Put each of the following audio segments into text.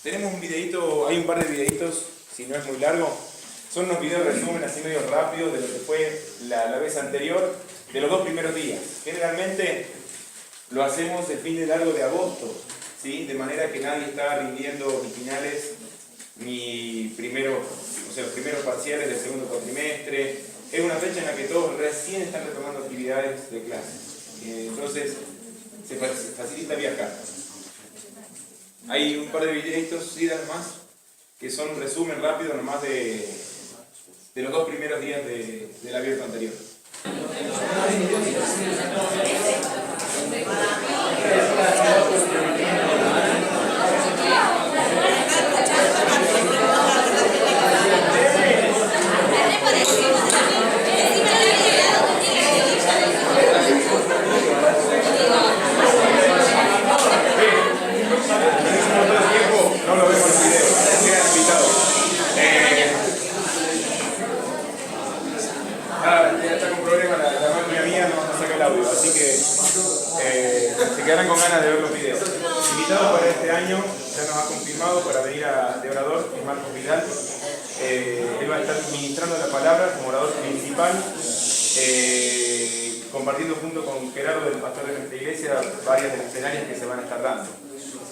Tenemos un videito, hay un par de videitos, si no es muy largo. Son unos videos resumen así medio rápidos de lo que fue la vez anterior, de los 2 primeros días. Generalmente lo hacemos el fin de largo de agosto, ¿sí? De manera que nadie está rindiendo ni finales ni los primeros parciales del segundo cuatrimestre. Es una fecha en la que todos recién están retomando actividades de clase. Entonces se facilita viajar. Hay un par de videitos, sí, más, que son un resumen rápido nomás de los 2 primeros días del abierto anterior. No lo vemos en el video, quedan invitados. Ya está con problema la máquina mía, no saca el audio, así que se quedarán con ganas de ver los videos. Invitado para este año, ya nos ha confirmado para venir de orador, es Marcos Vidal. Él va a estar ministrando la palabra como orador principal, compartiendo junto con Gerardo, el pastor de nuestra iglesia, varias de las plenarias que se van a estar dando.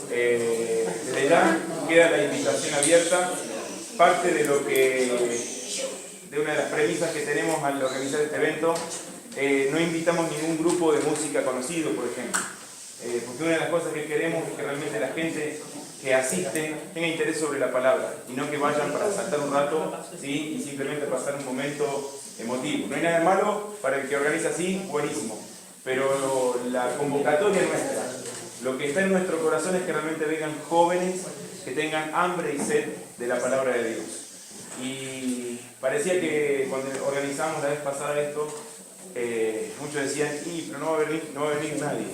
Desde ya queda la invitación abierta. Parte de una de las premisas que tenemos al organizar este evento, no invitamos ningún grupo de música conocido, por ejemplo, porque una de las cosas que queremos es que realmente la gente que asiste tenga interés sobre la palabra y no que vayan para saltar un rato, ¿sí? Y simplemente pasar un momento emotivo. No hay nada de malo para el que organiza así, buenísimo, pero la convocatoria nuestra, lo que está en nuestro corazón es que realmente vengan jóvenes que tengan hambre y sed de la palabra de Dios. Y parecía que cuando organizamos la vez pasada esto, muchos decían, pero no va a venir nadie.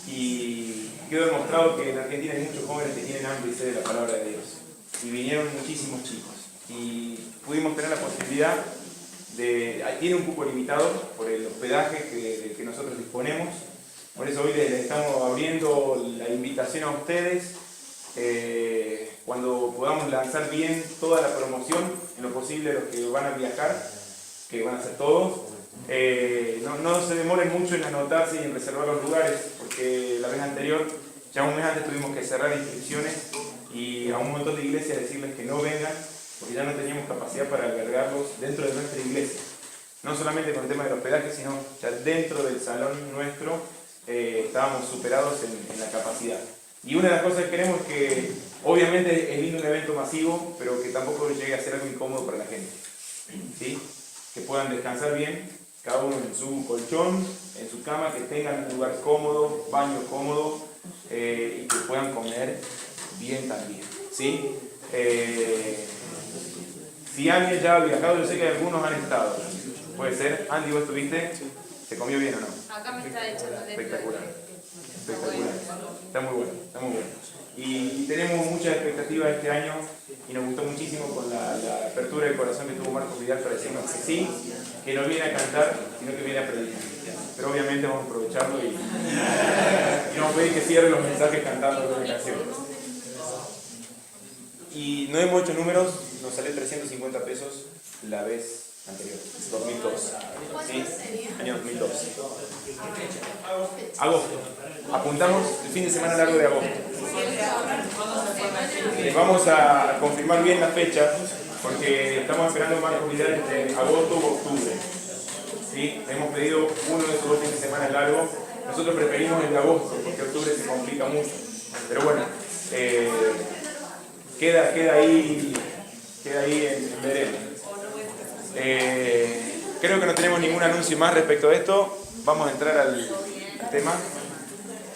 Y quedó demostrado que en Argentina hay muchos jóvenes que tienen hambre y sed de la palabra de Dios. Y vinieron muchísimos chicos. Y pudimos tener la posibilidad tiene un cupo limitado por el hospedaje del que nosotros disponemos. Por eso hoy les estamos abriendo la invitación a ustedes. Cuando podamos lanzar bien toda la promoción, en lo posible los que van a viajar, que van a ser todos, no se demoren mucho en anotarse y en reservar los lugares, porque la vez anterior, ya un mes antes tuvimos que cerrar inscripciones y a un montón de iglesias decirles que no vengan, porque ya no teníamos capacidad para albergarlos dentro de nuestra iglesia. No solamente con el tema del hospedaje, sino ya dentro del salón nuestro estábamos superados en la capacidad. Y una de las cosas que queremos es que, obviamente es lindo un evento masivo, pero que tampoco llegue a ser algo incómodo para la gente, ¿sí? Que puedan descansar bien, cada uno en su colchón, en su cama, que tengan un lugar cómodo, baño cómodo, y que puedan comer bien también, ¿sí? Si alguien ya ha viajado, yo sé que algunos han estado. Puede ser. Andy, ¿vos estuviste? ¿Se comió bien o no? Acá me está echando de espectacular. Espectacular. Está muy bueno, está muy bueno. Y tenemos muchas expectativas este año y nos gustó muchísimo con la apertura del corazón que tuvo Marcos Vidal para decirnos que sí, que no viene a cantar, sino que viene a predicar. Pero obviamente vamos a aprovecharlo y vamos a pedir que cierre los mensajes cantando una canción. Y no hemos hecho números, nos salió 350 pesos la vez anterior, 2002. ¿Sí? Año 2002. Agosto. Apuntamos el fin de semana largo de agosto. Vamos a confirmar bien la fecha, porque estamos esperando Marcos Vidal entre agosto o octubre. ¿Sí? Hemos pedido uno de esos 2 fines de semana largos. Nosotros preferimos el de agosto, porque octubre se complica mucho. Pero bueno, queda ahí en veremos. Creo que no tenemos ningún anuncio más respecto a esto. Vamos a entrar al tema.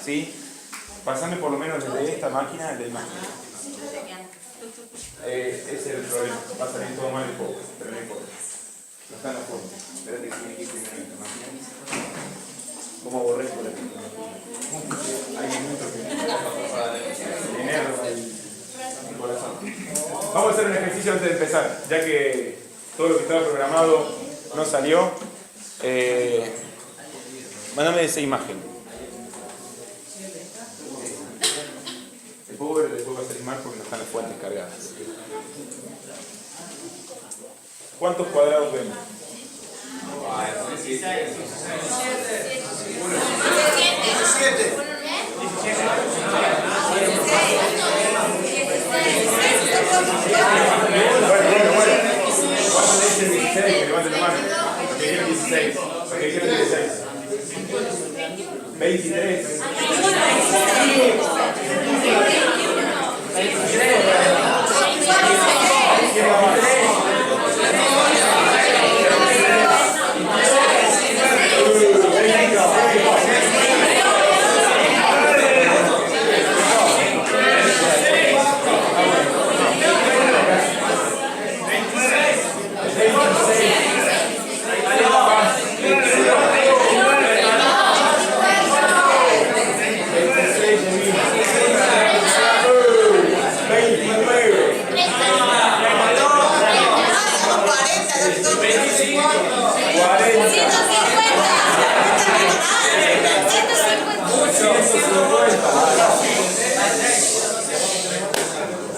¿Sí? Pasame por lo menos desde esta máquina al del máquina. Ese es el problema. Va a salir todo mal un poco, pero no importa. No está en la forma. Espérate que tiene que ir primero en esta máquina. ¿Cómo aborrezco la pintura? Hay minutos que me enerva el corazón. Vamos a hacer un ejercicio antes de empezar, ya que todo lo que estaba programado no salió. Mándame esa imagen. Después va a salir mal porque no están las fuentes cargadas. ¿Cuántos cuadrados vemos? Bueno. ¿Cuántos dicen 16? Que levanten la mano. ¿Por qué quieren 16? ¿Por qué quieren 16? 23. ¿Quién va más?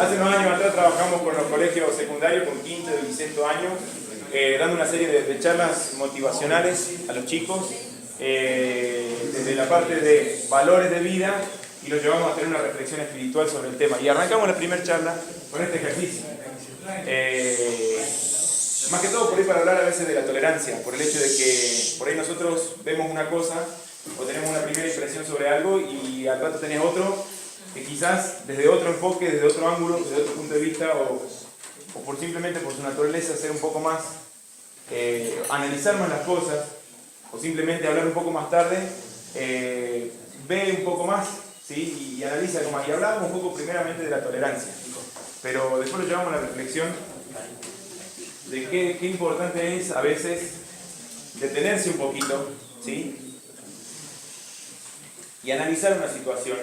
Hace unos años atrás trabajamos con los colegios secundarios, con quinto y sexto año, dando una serie de charlas motivacionales a los chicos, desde la parte de valores de vida, y los llevamos a tener una reflexión espiritual sobre el tema. Y arrancamos la primera charla con este ejercicio. Más que todo por ahí para hablar a veces de la tolerancia, por el hecho de que por ahí nosotros vemos una cosa o tenemos una primera impresión sobre algo y al rato tenés otro que quizás desde otro enfoque, desde otro ángulo, desde otro punto de vista o por simplemente por su naturaleza ser un poco más, analizar más las cosas o simplemente hablar un poco más tarde, ve un poco más, ¿sí? y analiza algo más. Y hablábamos un poco primeramente de la tolerancia, pero después lo llevamos a la reflexión de qué importante es a veces detenerse un poquito, ¿sí? Y analizar una situación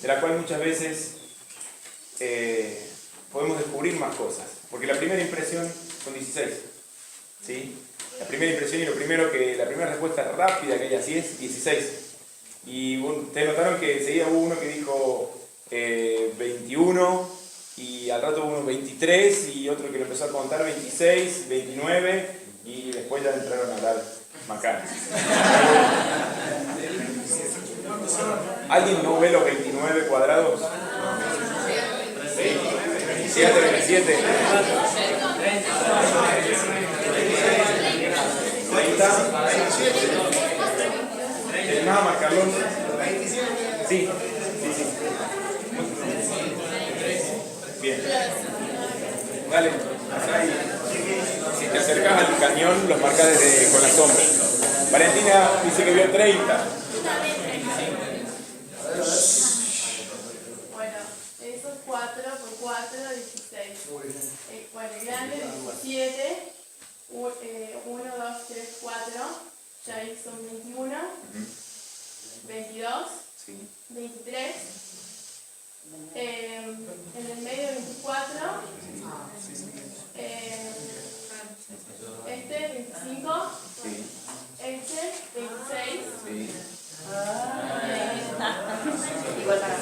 de la cual muchas veces podemos descubrir más cosas, porque la primera impresión son 16, ¿sí? La primera impresión y la primera respuesta rápida que hay así es 16. Y ustedes notaron que enseguida hubo uno que dijo 21, y al rato hubo uno 23, y otro que lo empezó a contar 26, 29, y después ya entraron a hablar macanas. ¿Alguien no ve los 29 cuadrados? 27, 27. 30. ¿Tenés nada más, Carlos? Sí. Bien. Dale. Si te acercas al cañón, los marcas con la sombra. Valentina dice que vio 30. Bueno, eso es 4 por 4, 16. Bueno, el grande 17. 1, 2, 3, 4. Ya ahí son 21. 22. 23. En el medio 24. Este 25. Este 26. Igual para mí.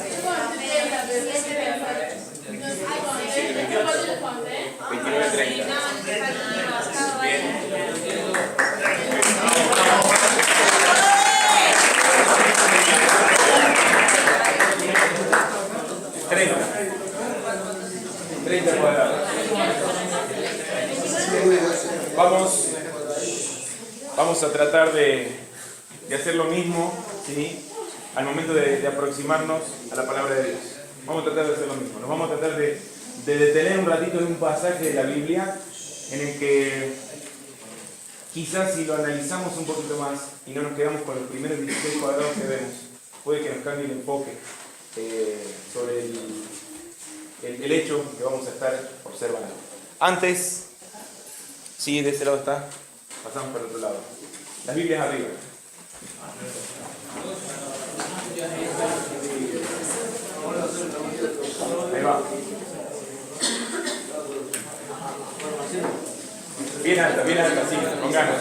29, 30. Bien. 30 cuadrados. Vamos a tratar de hacer lo mismo, ¿sí? Al momento de aproximarnos a la palabra de Dios. Vamos a tratar de hacer lo mismo. Nos vamos a tratar de detener un ratito en un pasaje de la Biblia en el que quizás si lo analizamos un poquito más y no nos quedamos con los primeros 16 cuadrados que vemos, puede que nos cambie el enfoque sobre el hecho que vamos a estar observando. Antes, sí, de ese lado está, pasamos por el otro lado. Las Biblias arriba. Ahí va. Bien alta, sí, con ganas.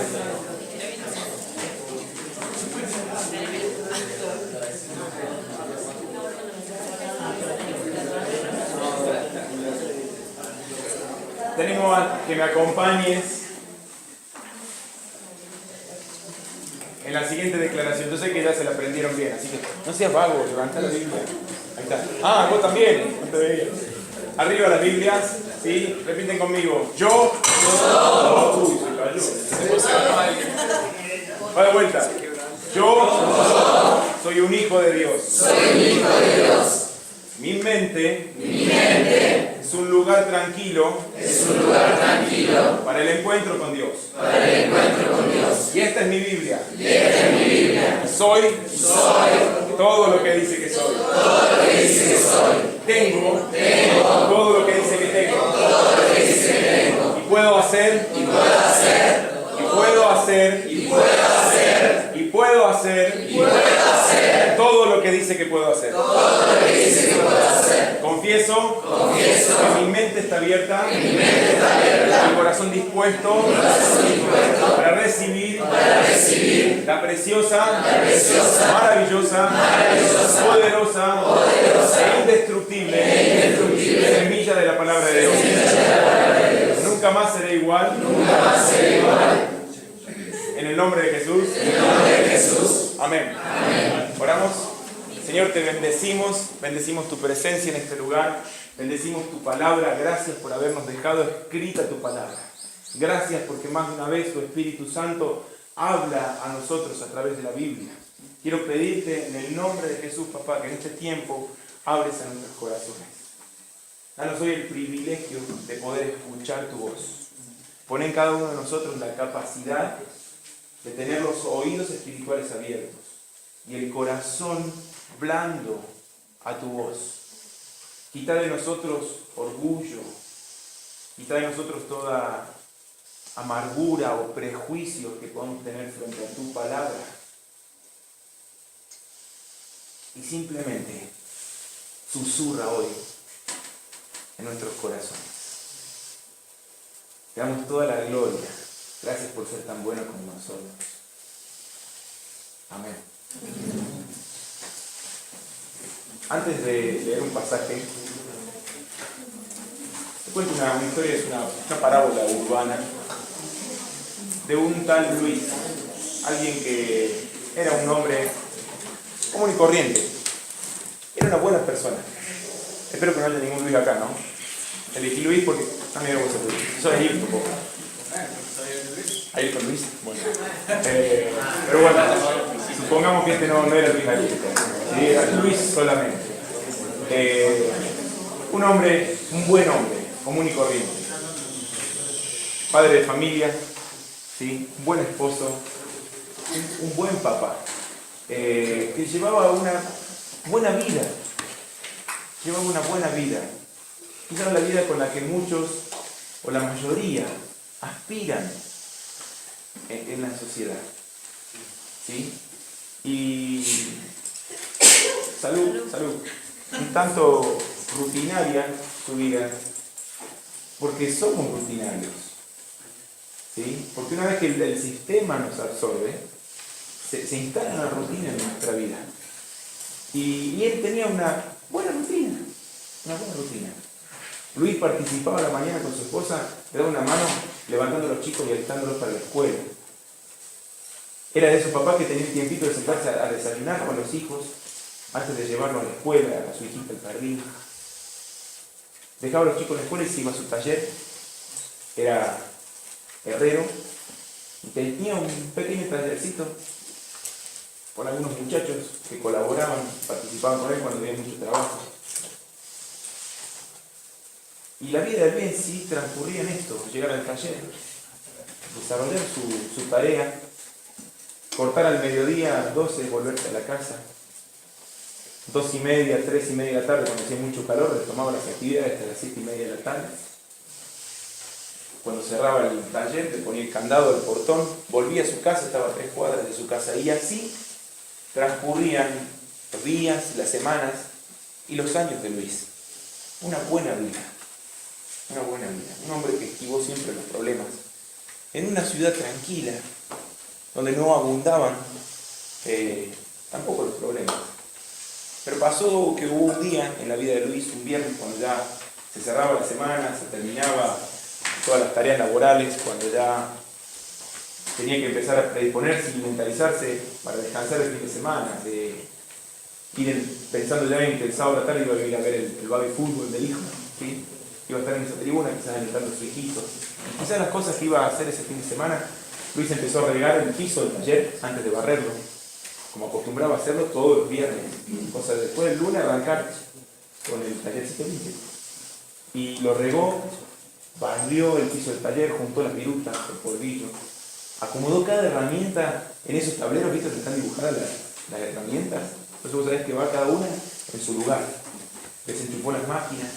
tenemos a que me acompañes en la siguiente declaración. Yo sé que ya se la aprendieron bien, así que no seas vago, levanta la Biblia. Ahí está. Ah, vos también. No te veía. Arriba las Biblias, ¿sí? Repiten conmigo. Yo. Uy, se cayó. Va de vuelta. Yo soy un hijo de Dios. Mi mente es un lugar tranquilo para el encuentro con Dios. Y esta es mi Biblia. Soy todo lo que dice que soy. Tengo todo lo que dice que tengo. Y puedo hacer todo lo que dice que puedo hacer. Confieso que mi mente está abierta, mi corazón dispuesto para recibir la preciosa, maravillosa, poderosa e indestructible semilla de la palabra de Dios. Nunca más seré igual. En el nombre de Jesús. Amén. Oramos. Señor, te bendecimos tu presencia en este lugar, bendecimos tu palabra. Gracias por habernos dejado escrita tu palabra. Gracias porque más de una vez tu Espíritu Santo habla a nosotros a través de la Biblia. Quiero pedirte en el nombre de Jesús, papá, que en este tiempo hables a nuestros corazones. Danos hoy el privilegio de poder escuchar tu voz. Pon en cada uno de nosotros la capacidad de tener los oídos espirituales abiertos y el corazón blando a tu voz. Quita de nosotros orgullo, quita de nosotros toda amargura o prejuicios que podamos tener frente a tu palabra. Y simplemente susurra hoy en nuestros corazones. Te damos toda la gloria. Gracias por ser tan bueno como nosotros. Amén. Antes de leer un pasaje, te cuento una historia, es una parábola urbana de un tal Luis, alguien que era un hombre común y corriente, era una buena persona. Espero que no haya ningún Luis acá, ¿no? Elegí Luis porque también me gusta Luis. Soy Ayrton, un poco. Ayrton Luis, bueno. Pero bueno, supongamos que este no era Luis Ayrton, ¿sí? Era Luis solamente. Un hombre, un buen hombre, común y corriente. Padre de familia, ¿sí? Un buen esposo, un buen papá, que llevaba una buena vida. Llevaba una buena vida. Quizás la vida con la que muchos, o la mayoría, aspiran en la sociedad. ¿Sí? Y salud. Un tanto rutinaria su vida, porque somos rutinarios. ¿Sí? Porque una vez que el sistema nos absorbe, se instala una rutina en nuestra vida. Y él tenía una buena rutina. Luis participaba a la mañana con su esposa, le daba una mano levantando a los chicos y alistándolos para la escuela. Era de esos papás que tenían tiempito de sentarse a desayunar con los hijos antes de llevarlos a la escuela, a su hijita al jardín. Dejaba a los chicos en la escuela y se iba a su taller. Era herrero y tenía un pequeño tallercito con algunos muchachos que colaboraban, participaban con él cuando había mucho trabajo. Y la vida de Luis en sí transcurría en esto: llegar al taller, desarrollar su tarea, cortar al mediodía, a las 12, volverse a la casa. 2:30, 3:30 de la tarde, cuando hacía mucho calor, retomaba las actividades hasta las 7:30 de la tarde. Cuando cerraba el taller, le ponía el candado del portón, volvía a su casa, estaba a 3 cuadras de su casa, y así transcurrían los días, las semanas y los años de Luis. Una buena vida. Un hombre que esquivó siempre los problemas. En una ciudad tranquila, donde no abundaban tampoco los problemas. Pero pasó que hubo un día en la vida de Luis, un viernes, cuando ya se cerraba la semana, se terminaba todas las tareas laborales, cuando ya tenía que empezar a predisponerse y mentalizarse para descansar el fin de semana, de ir pensando ya en que el sábado a la tarde iba a ir a ver el baby fútbol del hijo, ¿sí? Iba a estar en esa tribuna, quizás alentando a su hijito. Y quizás las cosas que iba a hacer ese fin de semana, Luis empezó a regar el piso del taller antes de barrerlo, como acostumbraba a hacerlo todos los viernes. O sea, después del lunes arrancar con el tallercito limpio. Y lo regó, barrió el piso del taller, juntó las virutas, el polvillo, acomodó cada herramienta en esos tableros, ¿viste? Que están dibujadas las herramientas. Entonces vos sabés que va cada una en su lugar. Desenchufó las máquinas,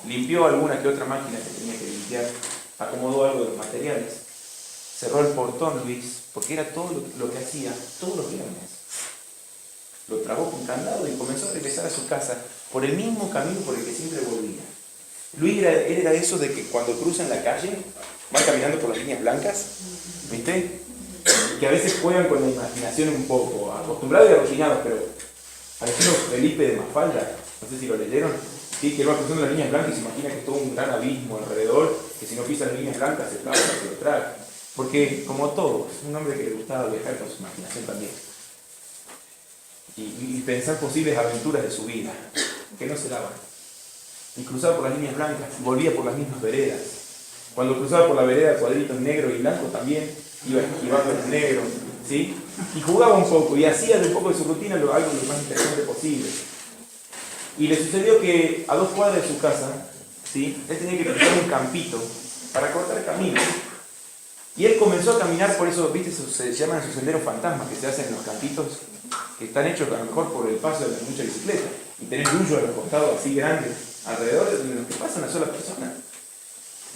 limpió alguna que otra máquina que tenía que limpiar, acomodó algo de los materiales, cerró el portón, Luis, porque era todo lo que hacía todos los viernes. Lo trabó con candado y comenzó a regresar a su casa por el mismo camino por el que siempre volvía. Luis era eso de que cuando cruzan la calle van caminando por las líneas blancas, ¿viste? Que a veces juegan con la imaginación un poco, acostumbrados y arruinados, pero al estilo Felipe de Mafalda, no sé si lo leyeron, ¿sí? Que él va cruzando las líneas blancas y se imagina que es todo un gran abismo alrededor, que si no pisa las líneas blancas se clava, se lo traga. Porque, como todos, un hombre que le gustaba viajar con su imaginación también. Y pensar posibles aventuras de su vida, que no se daban. Y cruzaba por las líneas blancas, y volvía por las mismas veredas. Cuando cruzaba por la vereda cuadritos negros y blancos también, iba esquivando los negros, ¿sí? Y jugaba un poco, y hacía de un poco de su rutina algo lo más interesante posible. Y le sucedió que a 2 cuadras de su casa, ¿sí? Él tenía que cruzar un campito para cortar camino. Y él comenzó a caminar por eso, ¿viste? Se llaman esos senderos fantasmas que se hacen en los campitos, que están hechos a lo mejor por el paso de mucha bicicleta. Y tenés yuyos a los costados así grandes, alrededor de los que pasa una sola persona.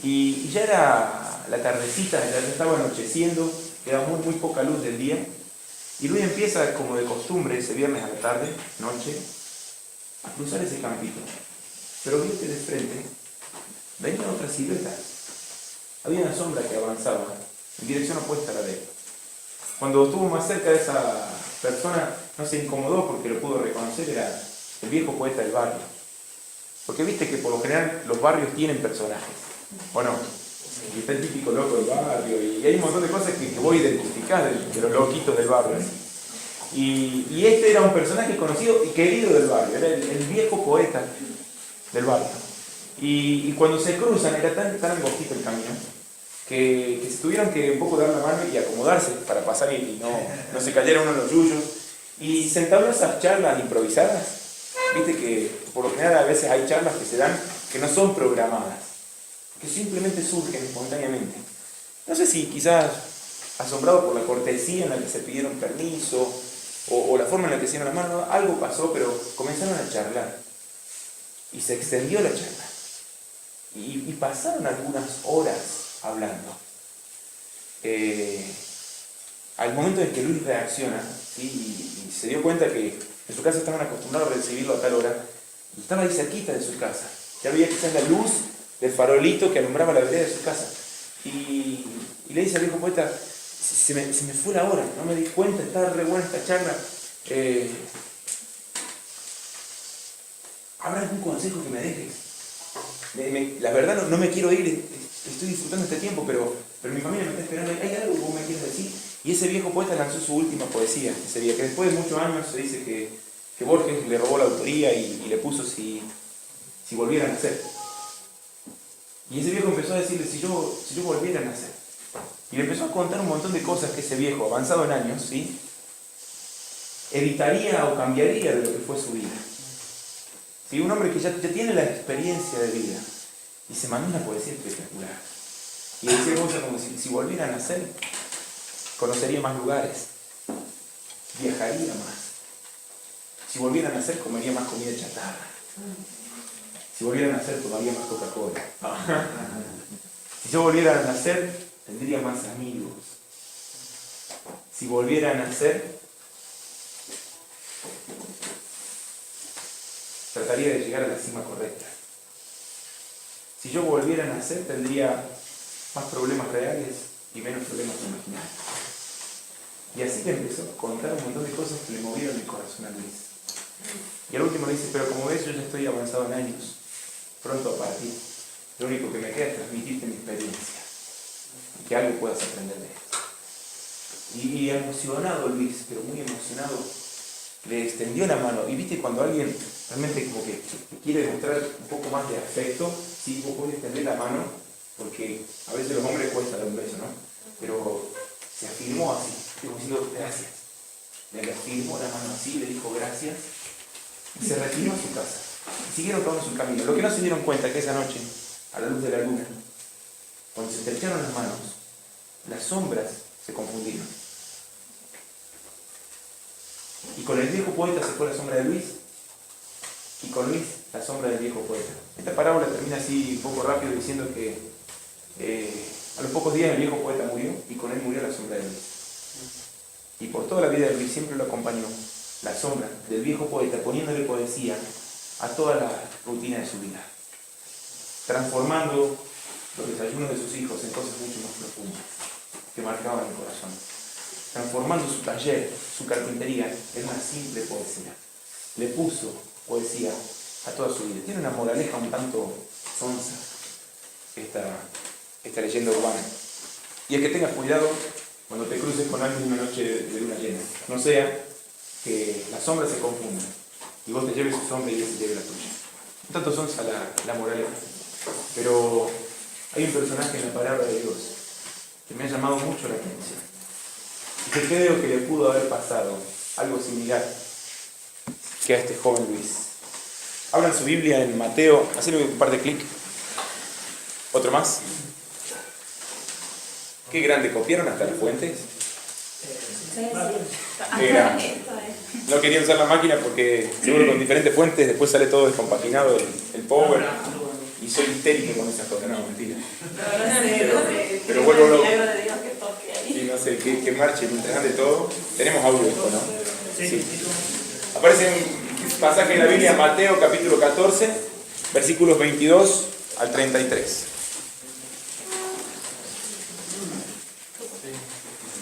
Y ya era la tardecita, ya estaba anocheciendo, quedaba muy poca luz del día. Y Luis empieza, como de costumbre, ese viernes a la tarde, noche, a cruzar ese campito. Pero vio que de frente venía otra silueta. Había una sombra que avanzaba en dirección opuesta a la de él. Cuando estuvo más cerca de esa persona, no se incomodó porque lo pudo reconocer, era el viejo poeta del barrio. Porque viste que por lo general los barrios tienen personajes, ¿o no? Y está el típico loco del barrio, y hay un montón de cosas que vos identificás de los loquitos del barrio. Y este era un personaje conocido y querido del barrio, era el viejo poeta del barrio. Y cuando se cruzan, era tan angostito el camino, que se tuvieron que un poco dar la mano y acomodarse para pasar y no se cayera uno de los yuyos. Y se entabló esas charlas improvisadas. Viste que por lo general a veces hay charlas que se dan que no son programadas, que simplemente surgen espontáneamente. No sé si quizás asombrado por la cortesía en la que se pidieron permiso o la forma en la que se dieron las manos, algo pasó, pero comenzaron a charlar. Y se extendió la charla. Y pasaron algunas horas hablando. Al momento en que Luis reacciona, ¿sí? y se dio cuenta que en su casa estaban acostumbrados a recibirlo a tal hora, y estaba ahí cerquita de su casa. Ya veía quizás la luz del farolito que alumbraba la vereda de su casa. Y le dice al viejo poeta, se me fue la hora, no me di cuenta, estaba re buena esta charla. ¿Habrá algún consejo que me dejes? La verdad no me quiero ir, estoy disfrutando este tiempo, pero mi familia me está esperando. ¿Hay algo que vos me quieres decir? Y ese viejo poeta lanzó su última poesía ese día, que después de muchos años se dice que Borges le robó la autoría y le puso si volviera a nacer. Y ese viejo empezó a decirle, si yo volviera a nacer. Y le empezó a contar un montón de cosas que ese viejo, avanzado en años, ¿sí? evitaría o cambiaría de lo que fue su vida. ¿Sí? Un hombre que ya tiene la experiencia de vida. Y se mandó una poesía espectacular. Y decía cosas como si volviera a nacer, conocería más lugares, viajaría más. Si volviera a nacer, comería más comida chatarra. Si volviera a nacer, tomaría más Coca-Cola. Si yo volviera a nacer, tendría más amigos. Si volviera a nacer, trataría de llegar a la cima correcta. Si yo volviera a nacer, tendría más problemas reales y menos problemas imaginarios. Y así le empezó a contar un montón de cosas que le movieron el corazón a Luis. Y al último le dice, pero como ves, yo ya estoy avanzado en años, pronto a partir. Lo único que me queda es transmitirte mi experiencia y que algo puedas aprender de esto. Y emocionado Luis, pero muy emocionado, le extendió la mano. Y viste, cuando alguien realmente como que quiere demostrar un poco más de afecto, sí, vos podés extender la mano, porque a veces los hombres cuesta dar un beso, ¿no? Pero se afirmó así, como diciendo gracias. Le afirmó la mano así, le dijo gracias, y se retiró a su casa. Y siguieron todo su camino. Lo que no se dieron cuenta es que esa noche, a la luz de la luna, cuando se estrecharon las manos, las sombras se confundieron. Y con el viejo poeta se fue la sombra de Luis, y con Luis la sombra del viejo poeta. Esta parábola termina así un poco rápido diciendo que a los pocos días el viejo poeta murió, y con él murió la sombra de Luis. Y por toda la vida de Luis siempre lo acompañó la sombra del viejo poeta, poniéndole poesía a toda la rutina de su vida, transformando los desayunos de sus hijos en cosas mucho más profundas que marcaban el corazón, transformando su taller, su carpintería, en una simple poesía. Le puso poesía a toda su vida. Tiene una moraleja un tanto sonsa esta leyenda urbana, y es que tengas cuidado cuando te cruces con alguien en una noche de luna llena, no sea que las sombras se confundan y vos te lleves su sombra y él se lleve la tuya. Un tanto sonsa la moraleja, pero hay un personaje en la palabra de Dios que me ha llamado mucho la atención y que creo que le pudo haber pasado algo similar que a este joven Luis. Abran su Biblia en Mateo, hacele un par de clic. Otro más. Qué grande, ¿copiaron hasta las fuentes? Qué grande. No quería usar la máquina porque seguro con diferentes fuentes después sale todo descompaginado el power. Y soy histérico con esas cosas, no, mentira. Pero vuelvo loco. Y no sé, que marche mientras ande todo. Tenemos audio, ¿no? Sí. Aparece un pasaje en la Biblia, Mateo capítulo 14, versículos 22 al 33.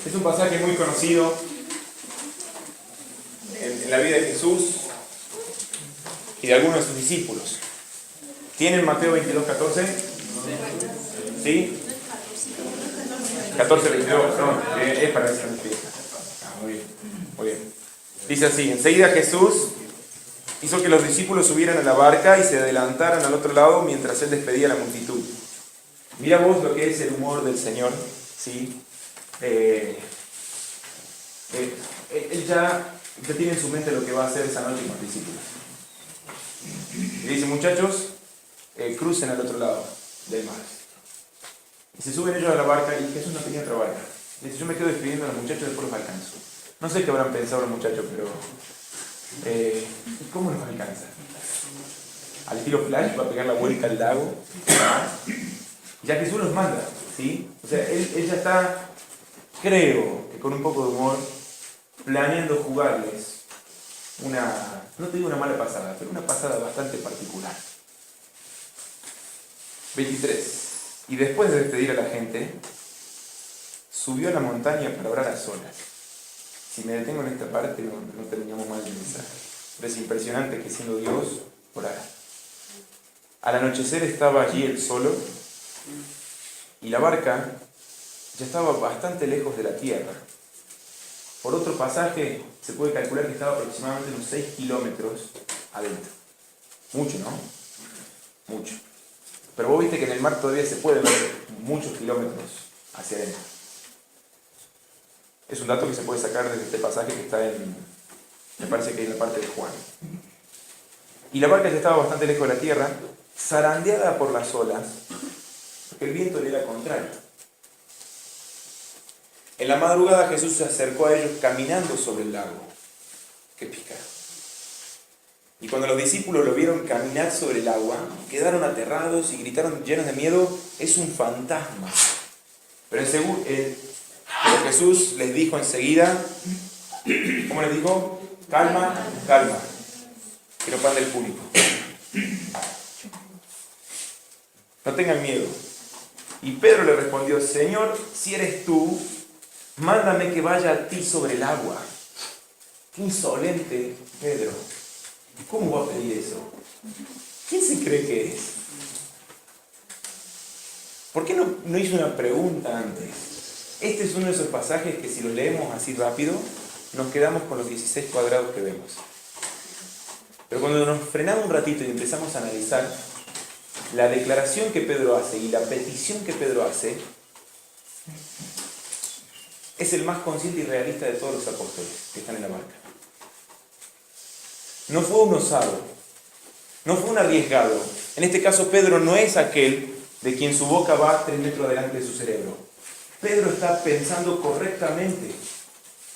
Es un pasaje muy conocido en la vida de Jesús y de algunos de sus discípulos. ¿Tienen Mateo 22, 14? ¿Sí? 14, 22, no, es para esa fiesta. Muy bien, muy bien. Dice así: enseguida Jesús hizo que los discípulos subieran a la barca y se adelantaran al otro lado mientras él despedía a la multitud. Mira vos lo que es el humor del Señor, ¿sí? Él ya tiene en su mente lo que va a hacer esa noche con los discípulos. Y dice: muchachos, crucen al otro lado del mar. Y se suben ellos a la barca, y Jesús no tenía otra barca. Dice: yo me quedo despidiendo a los muchachos, después los alcanzo. No sé qué habrán pensado los muchachos, pero ¿cómo los alcanza? Al estilo Flash va a pegar la vuelta al lago. Ya Jesús los manda, ¿sí? O sea, él ya está, creo que con un poco de humor, planeando jugarles una, no te digo una mala pasada, pero una pasada bastante particular. 23. Y después de despedir a la gente, subió a la montaña para orar a solas. Si me detengo en esta parte, no terminamos mal el mensaje. Pero es impresionante que siendo Dios, orara. Al anochecer estaba allí él solo, y la barca ya estaba bastante lejos de la tierra. Por otro pasaje, se puede calcular que estaba aproximadamente unos 6 kilómetros adentro. Mucho, ¿no? Mucho. Pero vos viste que en el mar todavía se puede ver muchos kilómetros hacia adentro. Es un dato que se puede sacar desde este pasaje que está me parece que en la parte de Juan. Y la barca ya estaba bastante lejos de la tierra, zarandeada por las olas, porque el viento le era contrario. En la madrugada Jesús se acercó a ellos caminando sobre el lago. ¡Qué pícaro! Y cuando los discípulos lo vieron caminar sobre el agua, quedaron aterrados y gritaron llenos de miedo: ¡es un fantasma! Pero Jesús les dijo enseguida, ¿cómo les dijo? Calma, calma. Quiero pan del público. No tengan miedo. Y Pedro le respondió: Señor, si eres tú, mándame que vaya a ti sobre el agua. Qué insolente, Pedro. ¿Cómo va a pedir eso? ¿Quién se cree que es? ¿Por qué no hizo una pregunta antes? Este es uno de esos pasajes que si lo leemos así rápido, nos quedamos con los 16 cuadrados que vemos. Pero cuando nos frenamos un ratito y empezamos a analizar la declaración que Pedro hace y la petición que Pedro hace, es el más consciente y realista de todos los apóstoles que están en la barca. No fue un osado, no fue un arriesgado. En este caso Pedro no es aquel de quien su boca va 3 metros adelante de su cerebro. Pedro está pensando correctamente.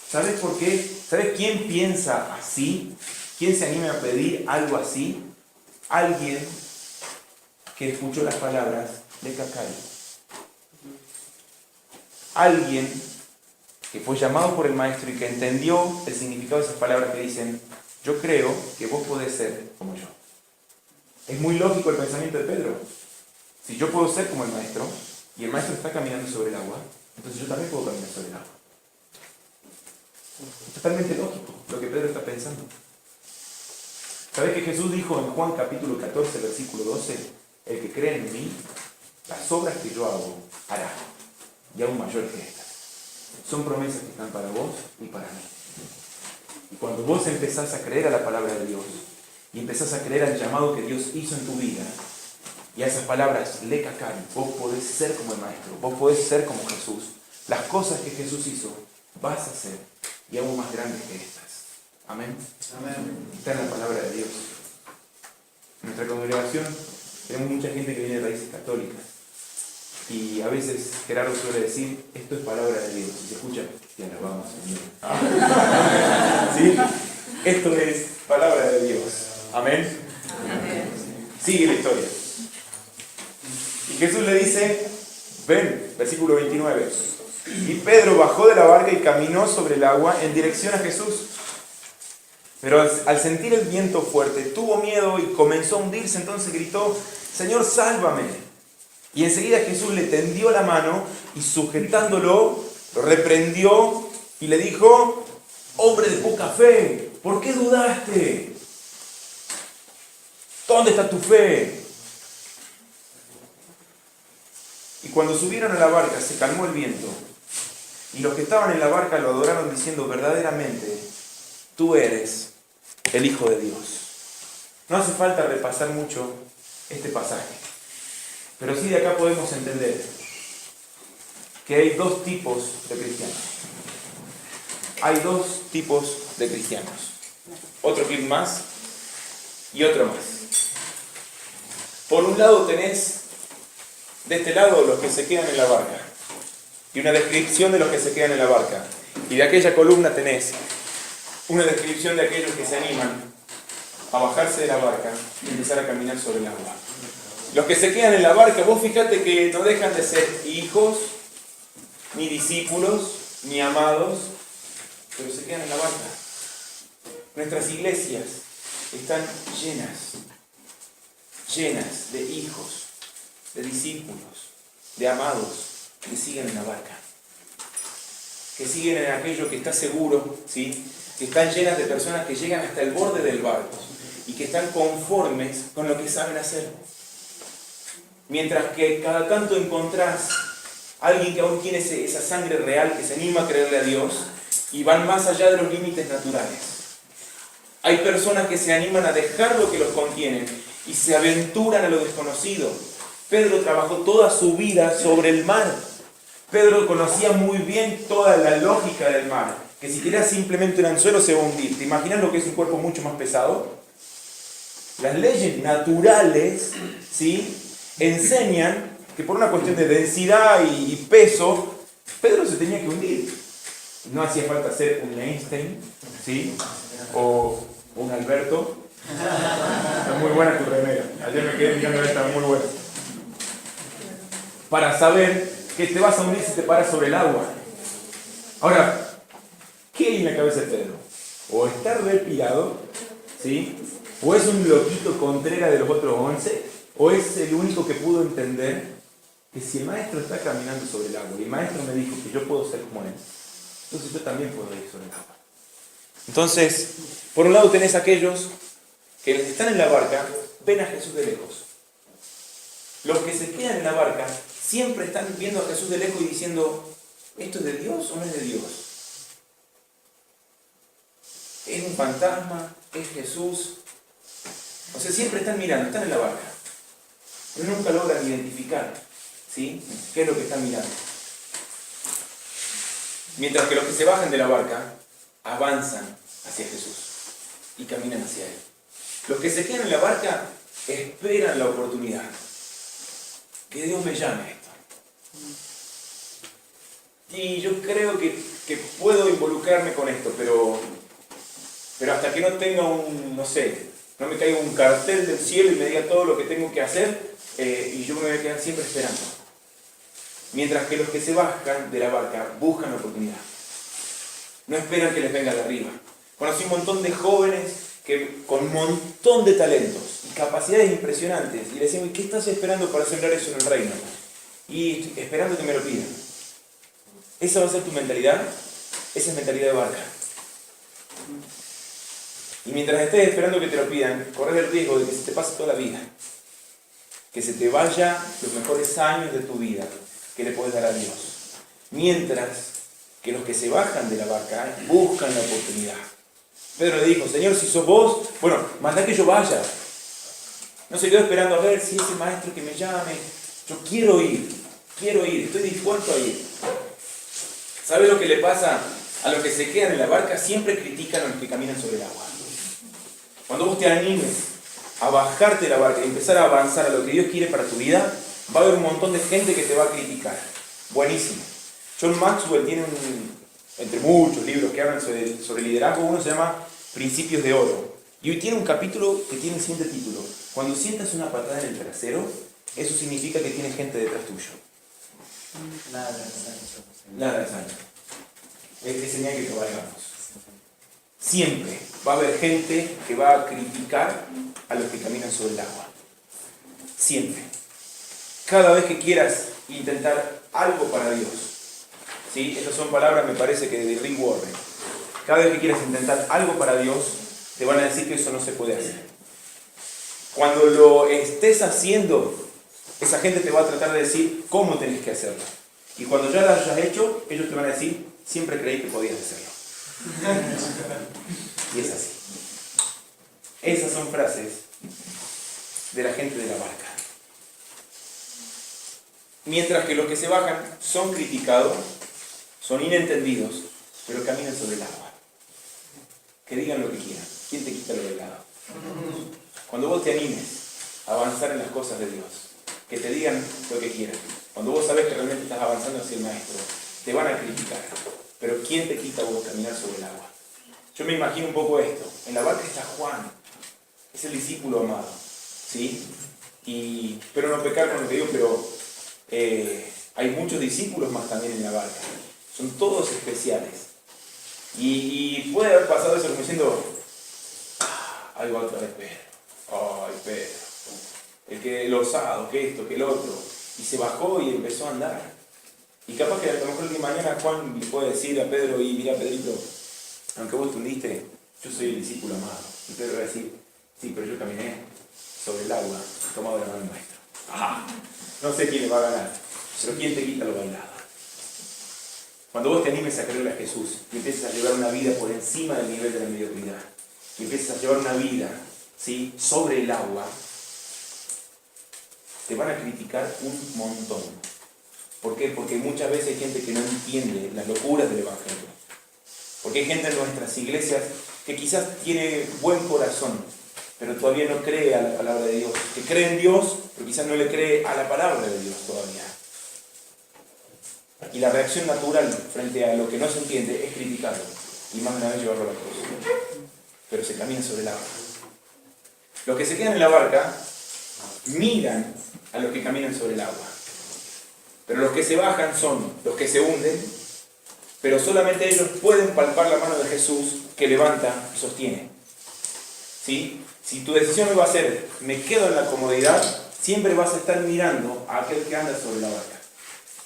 ¿Sabes por qué? ¿Sabes quién piensa así? ¿Quién se anima a pedir algo así? Alguien que escuchó las palabras de Cacay. Alguien que fue llamado por el maestro y que entendió el significado de esas palabras que dicen: yo creo que vos podés ser como yo. Es muy lógico el pensamiento de Pedro. Si yo puedo ser como el maestro, y el maestro está caminando sobre el agua, entonces yo también puedo caminar sobre el agua. Es totalmente lógico lo que Pedro está pensando. ¿Sabes que Jesús dijo en Juan capítulo 14, versículo 12? El que cree en mí, las obras que yo hago, hará, y aún mayor que estas. Son promesas que están para vos y para mí. Y cuando vos empezás a creer a la palabra de Dios, y empezás a creer al llamado que Dios hizo en tu vida, y a esas palabras le cacan, vos podés ser como el maestro, vos podés ser como Jesús. Las cosas que Jesús hizo, vas a hacer, y aún más grandes que estas. Amén. Amén. Está en la palabra de Dios. En nuestra congregación tenemos mucha gente que viene de raíces católicas. Y a veces Gerardo suele decir: esto es palabra de Dios. Y se escucha: te alabamos, Señor. ¿Sí? Esto es palabra de Dios. Amén. Amén. Sigue la historia. Y Jesús le dice: ven, versículo 29. Y Pedro bajó de la barca y caminó sobre el agua en dirección a Jesús. Pero al sentir el viento fuerte, tuvo miedo y comenzó a hundirse. Entonces gritó: Señor, sálvame. Y enseguida Jesús le tendió la mano y sujetándolo, lo reprendió y le dijo: hombre de poca fe, ¿por qué dudaste? ¿Dónde está tu fe? Y cuando subieron a la barca se calmó el viento. Y los que estaban en la barca lo adoraron diciendo: verdaderamente, tú eres el Hijo de Dios. No hace falta repasar mucho este pasaje, pero sí de acá podemos entender que hay dos tipos de cristianos. Hay dos tipos de cristianos. Otro clip más y otro más. Por un lado tenés de este lado los que se quedan en la barca, y una descripción de los que se quedan en la barca. Y de aquella columna tenés una descripción de aquellos que se animan a bajarse de la barca y empezar a caminar sobre el agua. Los que se quedan en la barca, vos fíjate que no dejan de ser hijos, ni discípulos, ni amados, pero se quedan en la barca. Nuestras iglesias están llenas de hijos, de discípulos, de amados que siguen en la barca, que siguen en aquello que está seguro, ¿sí? Que están llenas de personas que llegan hasta el borde del barco y que están conformes con lo que saben hacer. Mientras que cada tanto encontrás a alguien que aún tiene esa sangre real, que se anima a creerle a Dios y van más allá de los límites naturales. Hay personas que se animan a dejar lo que los contienen y se aventuran a lo desconocido. Pedro trabajó toda su vida sobre el mar. Pedro conocía muy bien toda la lógica del mar, que si tiras simplemente un anzuelo se va a hundir. ¿Te imaginas lo que es un cuerpo mucho más pesado? Las leyes naturales, ¿sí?, enseñan que por una cuestión de densidad y peso, Pedro se tenía que hundir. No hacía falta ser un Einstein, ¿sí?, o un Alberto. Está muy buena tu remera. Ayer me quedé mirando, está muy buena. Para saber que te vas a hundir si te paras sobre el agua. Ahora, ¿qué hay en la cabeza de Pedro? O está repilado, ¿sí?, o es un loquito contrera de los otros 11, o es el único que pudo entender que si el maestro está caminando sobre el agua y el maestro me dijo que yo puedo ser como él, entonces yo también puedo ir sobre el agua. Entonces, por un lado tenés aquellos que están en la barca, ven a Jesús de lejos. Los que se quedan en la barca siempre están viendo a Jesús de lejos y diciendo, ¿esto es de Dios o no es de Dios? ¿Es un fantasma? ¿Es Jesús? O sea, siempre están mirando, están en la barca. Pero nunca logran identificar, ¿sí?, qué es lo que están mirando. Mientras que los que se bajan de la barca avanzan hacia Jesús y caminan hacia Él. Los que se quedan en la barca esperan la oportunidad. Que Dios me llame a esto. Y yo creo que puedo involucrarme con esto, pero hasta que no tenga no me caiga un cartel del cielo y me diga todo lo que tengo que hacer, y yo me voy a quedar siempre esperando. Mientras que los que se bajan de la barca buscan la oportunidad. No esperan que les venga de arriba. Conocí un montón de jóvenes con un montón de talentos y capacidades impresionantes. Y le decían, ¿qué estás esperando para sembrar eso en el reino? Y esperando que me lo pidan. ¿Esa va a ser tu mentalidad? Esa es mentalidad de barca. Y mientras estés esperando que te lo pidan, corres el riesgo de que se te pase toda la vida. Que se te vaya los mejores años de tu vida que le puedes dar a Dios. Mientras que los que se bajan de la barca buscan la oportunidad. Pedro le dijo, Señor, si sos vos, bueno, mandá que yo vaya. No se quedó esperando a ver si ese maestro que me llame. Yo quiero ir, estoy dispuesto a ir. ¿Sabes lo que le pasa a los que se quedan en la barca? Siempre critican a los que caminan sobre el agua. Cuando vos te animes a bajarte de la barca y empezar a avanzar a lo que Dios quiere para tu vida, va a haber un montón de gente que te va a criticar. Buenísimo. John Maxwell tiene entre muchos libros que hablan sobre liderazgo, uno se llama Principios de Oro. Y hoy tiene un capítulo que tiene el siguiente título. Cuando sientas una patada en el trasero, eso significa que tienes gente detrás tuyo. Nada de Sancho. Es señal que te valgamos. Siempre va a haber gente que va a criticar a los que caminan sobre el agua. Siempre. Cada vez que quieras intentar algo para Dios, ¿sí? Estas son palabras, me parece que de Rick Warren. Cada vez que quieras intentar algo para Dios, te van a decir que eso no se puede hacer. Cuando lo estés haciendo, esa gente te va a tratar de decir cómo tenés que hacerlo. Y cuando ya lo hayas hecho, ellos te van a decir, siempre creí que podías hacerlo. Y es así. Esas son frases de la gente de la barca. Mientras que los que se bajan son criticados, son inentendidos, pero caminan sobre el agua. Que digan lo que quieran. ¿Quién te quita lo del lado? Cuando vos te animes a avanzar en las cosas de Dios, que te digan lo que quieran. Cuando vos sabés que realmente estás avanzando hacia el Maestro, te van a criticar. Pero ¿quién te quita vos caminar sobre el agua? Yo me imagino un poco esto. En la barca está Juan. Es el discípulo amado. ¿Sí? Pero no pecar con lo que digo, pero hay muchos discípulos más también en la barca. Son todos especiales. Y puede haber pasado eso como diciendo, ahí va otra vez Pedro. Ay, Pedro. El osado, que esto, que el otro. Y se bajó y empezó a andar. Y capaz que a lo mejor el día de mañana Juan le puede decir a Pedro, y mira Pedrito, aunque vos te hundiste, yo soy el discípulo amado. Y Pedro va a decir, sí, pero yo caminé sobre el agua, tomado de la mano del Maestro. Ajá. No sé quién le va a ganar, pero quién te quita lo bailado. Cuando vos te animes a creerle a Jesús y empieces a llevar una vida por encima del nivel de la mediocridad, y empieces a llevar una vida, ¿sí?, sobre el agua, te van a criticar un montón. ¿Por qué? Porque muchas veces hay gente que no entiende las locuras del Evangelio. Porque hay gente en nuestras iglesias que quizás tiene buen corazón, pero todavía no cree a la palabra de Dios. Que cree en Dios, pero quizás no le cree a la palabra de Dios todavía. Y la reacción natural frente a lo que no se entiende es criticarlo. Y más de una vez llevarlo a la cruz. Pero se camina sobre el agua. Los que se quedan en la barca miran a los que caminan sobre el agua. Pero los que se bajan son los que se hunden, pero solamente ellos pueden palpar la mano de Jesús que levanta y sostiene. ¿Sí? Si tu decisión no va a ser, me quedo en la comodidad, siempre vas a estar mirando a aquel que anda sobre la barca.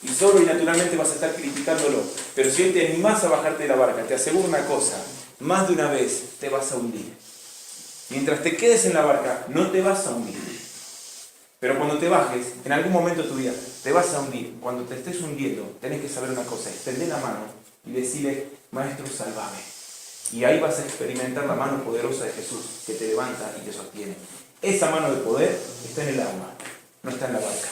Y solo y naturalmente vas a estar criticándolo. Pero si hoy te animás a bajarte de la barca, te aseguro una cosa, más de una vez te vas a hundir. Mientras te quedes en la barca, no te vas a hundir. Pero cuando te bajes, en algún momento de tu vida, te vas a hundir. Cuando te estés hundiendo, tenés que saber una cosa, extender la mano y decirle, Maestro, sálvame. Y ahí vas a experimentar la mano poderosa de Jesús, que te levanta y te sostiene. Esa mano de poder está en el agua, no está en la barca.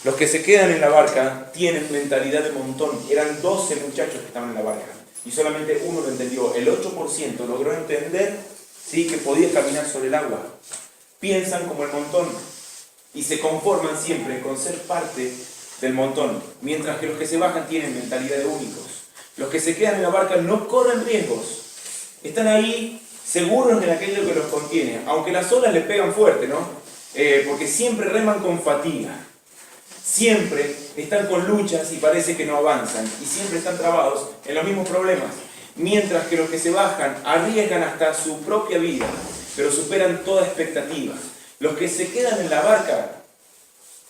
Los que se quedan en la barca tienen mentalidad de montón. Eran 12 muchachos que estaban en la barca y solamente uno lo entendió. El 8% logró entender, ¿sí?, que podía caminar sobre el agua. Piensan como el montón y se conforman siempre con ser parte del montón, mientras que los que se bajan tienen mentalidad de únicos. Los que se quedan en la barca no corren riesgos. Están ahí seguros en aquello que los contiene, aunque las olas les pegan fuerte, ¿no? Porque siempre reman con fatiga. Siempre están con luchas y parece que no avanzan, y siempre están trabados en los mismos problemas, mientras que los que se bajan arriesgan hasta su propia vida, pero superan toda expectativa. Los que se quedan en la barca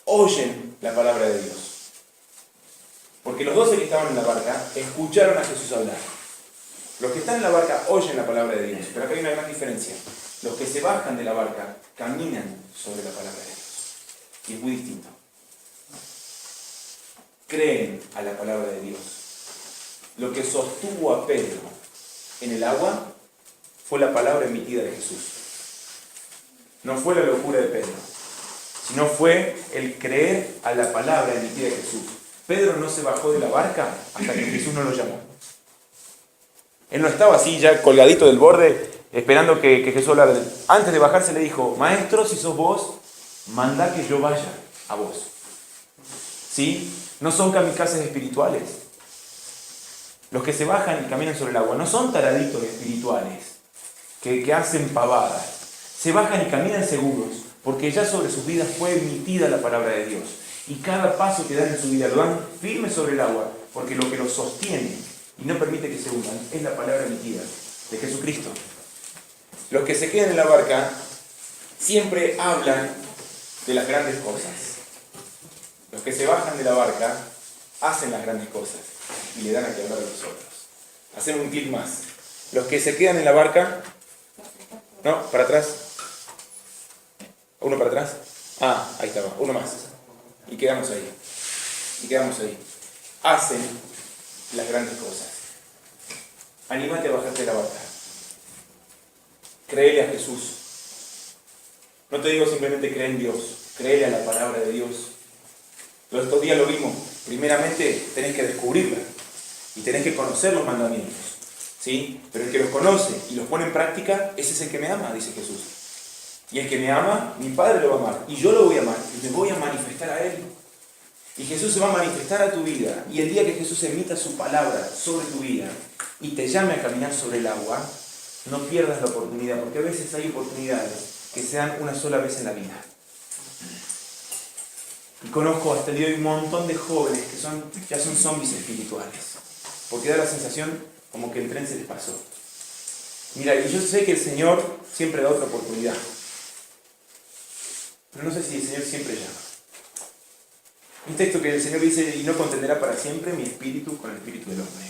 oyen la palabra de Dios, porque los 12 que estaban en la barca escucharon a Jesús hablar. Los que están en la barca oyen la palabra de Dios, pero acá hay una gran diferencia. Los que se bajan de la barca caminan sobre la palabra de Dios, y es muy distinto. Creen a la palabra de Dios. Lo que sostuvo a Pedro en el agua fue la palabra emitida de Jesús. No fue la locura de Pedro, sino fue el creer a la palabra emitida de Jesús. Pedro no se bajó de la barca hasta que Jesús no lo llamó. Él no estaba así ya colgadito del borde esperando que Jesús hablara. Antes de bajarse le dijo, Maestro, si sos vos, mandá que yo vaya a vos. ¿Sí? No son kamikazes espirituales. Los que se bajan y caminan sobre el agua no son taraditos espirituales que hacen pavadas. Se bajan y caminan seguros porque ya sobre sus vidas fue emitida la palabra de Dios. Y cada paso que dan en su vida lo dan firme sobre el agua, porque lo que los sostiene y no permite que se hundan es la palabra emitida de Jesucristo. Los que se quedan en la barca siempre hablan de las grandes cosas. Los que se bajan de la barca hacen las grandes cosas y le dan a que hablar a los otros. Hacen un clic más. Los que se quedan en la barca... No, para atrás. Uno para atrás. Ah, ahí estaba. Uno más. Y quedamos ahí. Hacen las grandes cosas. Anímate a bajarte de la barca. Créele a Jesús. No te digo simplemente cree en Dios. Créele a la palabra de Dios. Los estos días lo vimos. Primeramente tenés que descubrirla. Y tenés que conocer los mandamientos. ¿Sí? Pero el que los conoce y los pone en práctica, ese es el que me ama, dice Jesús. Y el que me ama, mi Padre lo va a amar. Y yo lo voy a amar. Y me voy a manifestar a Él. Y Jesús se va a manifestar a tu vida. Y el día que Jesús emita su palabra sobre tu vida y te llame a caminar sobre el agua, no pierdas la oportunidad. Porque a veces hay oportunidades que se dan una sola vez en la vida. Y conozco hasta el día de hoy un montón de jóvenes que ya son zombies espirituales. Porque da la sensación como que el tren se les pasó. Mira, y yo sé que el Señor siempre da otra oportunidad. Pero no sé si el Señor siempre llama. Un texto que el Señor dice, y no contenderá para siempre mi espíritu con el espíritu del hombre.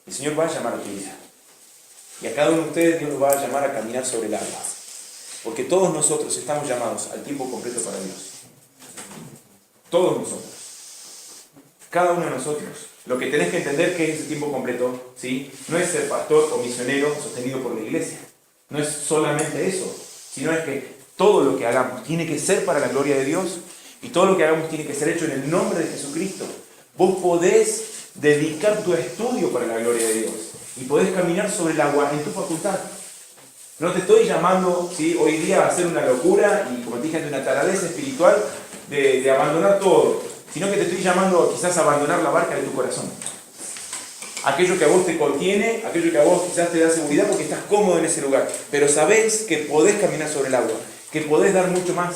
El Señor va a llamar a tu vida. Y a cada uno de ustedes Dios los va a llamar a caminar sobre el agua. Porque todos nosotros estamos llamados al tiempo completo para Dios. Todos nosotros. Cada uno de nosotros. Lo que tenés que entender que es ese tiempo completo, ¿sí? No es ser pastor o misionero sostenido por la iglesia. No es solamente eso, sino es que todo lo que hagamos tiene que ser para la gloria de Dios y todo lo que hagamos tiene que ser hecho en el nombre de Jesucristo. Vos podés dedicar tu estudio para la gloria de Dios y podés caminar sobre el agua en tu facultad. No te estoy llamando, ¿sí?, hoy día a hacer una locura y, como te dije, una taradez espiritual de abandonar todo, sino que te estoy llamando quizás a abandonar la barca de tu corazón. Aquello que a vos te contiene, aquello que a vos quizás te da seguridad porque estás cómodo en ese lugar. Pero sabés que podés caminar sobre el agua, que podés dar mucho más.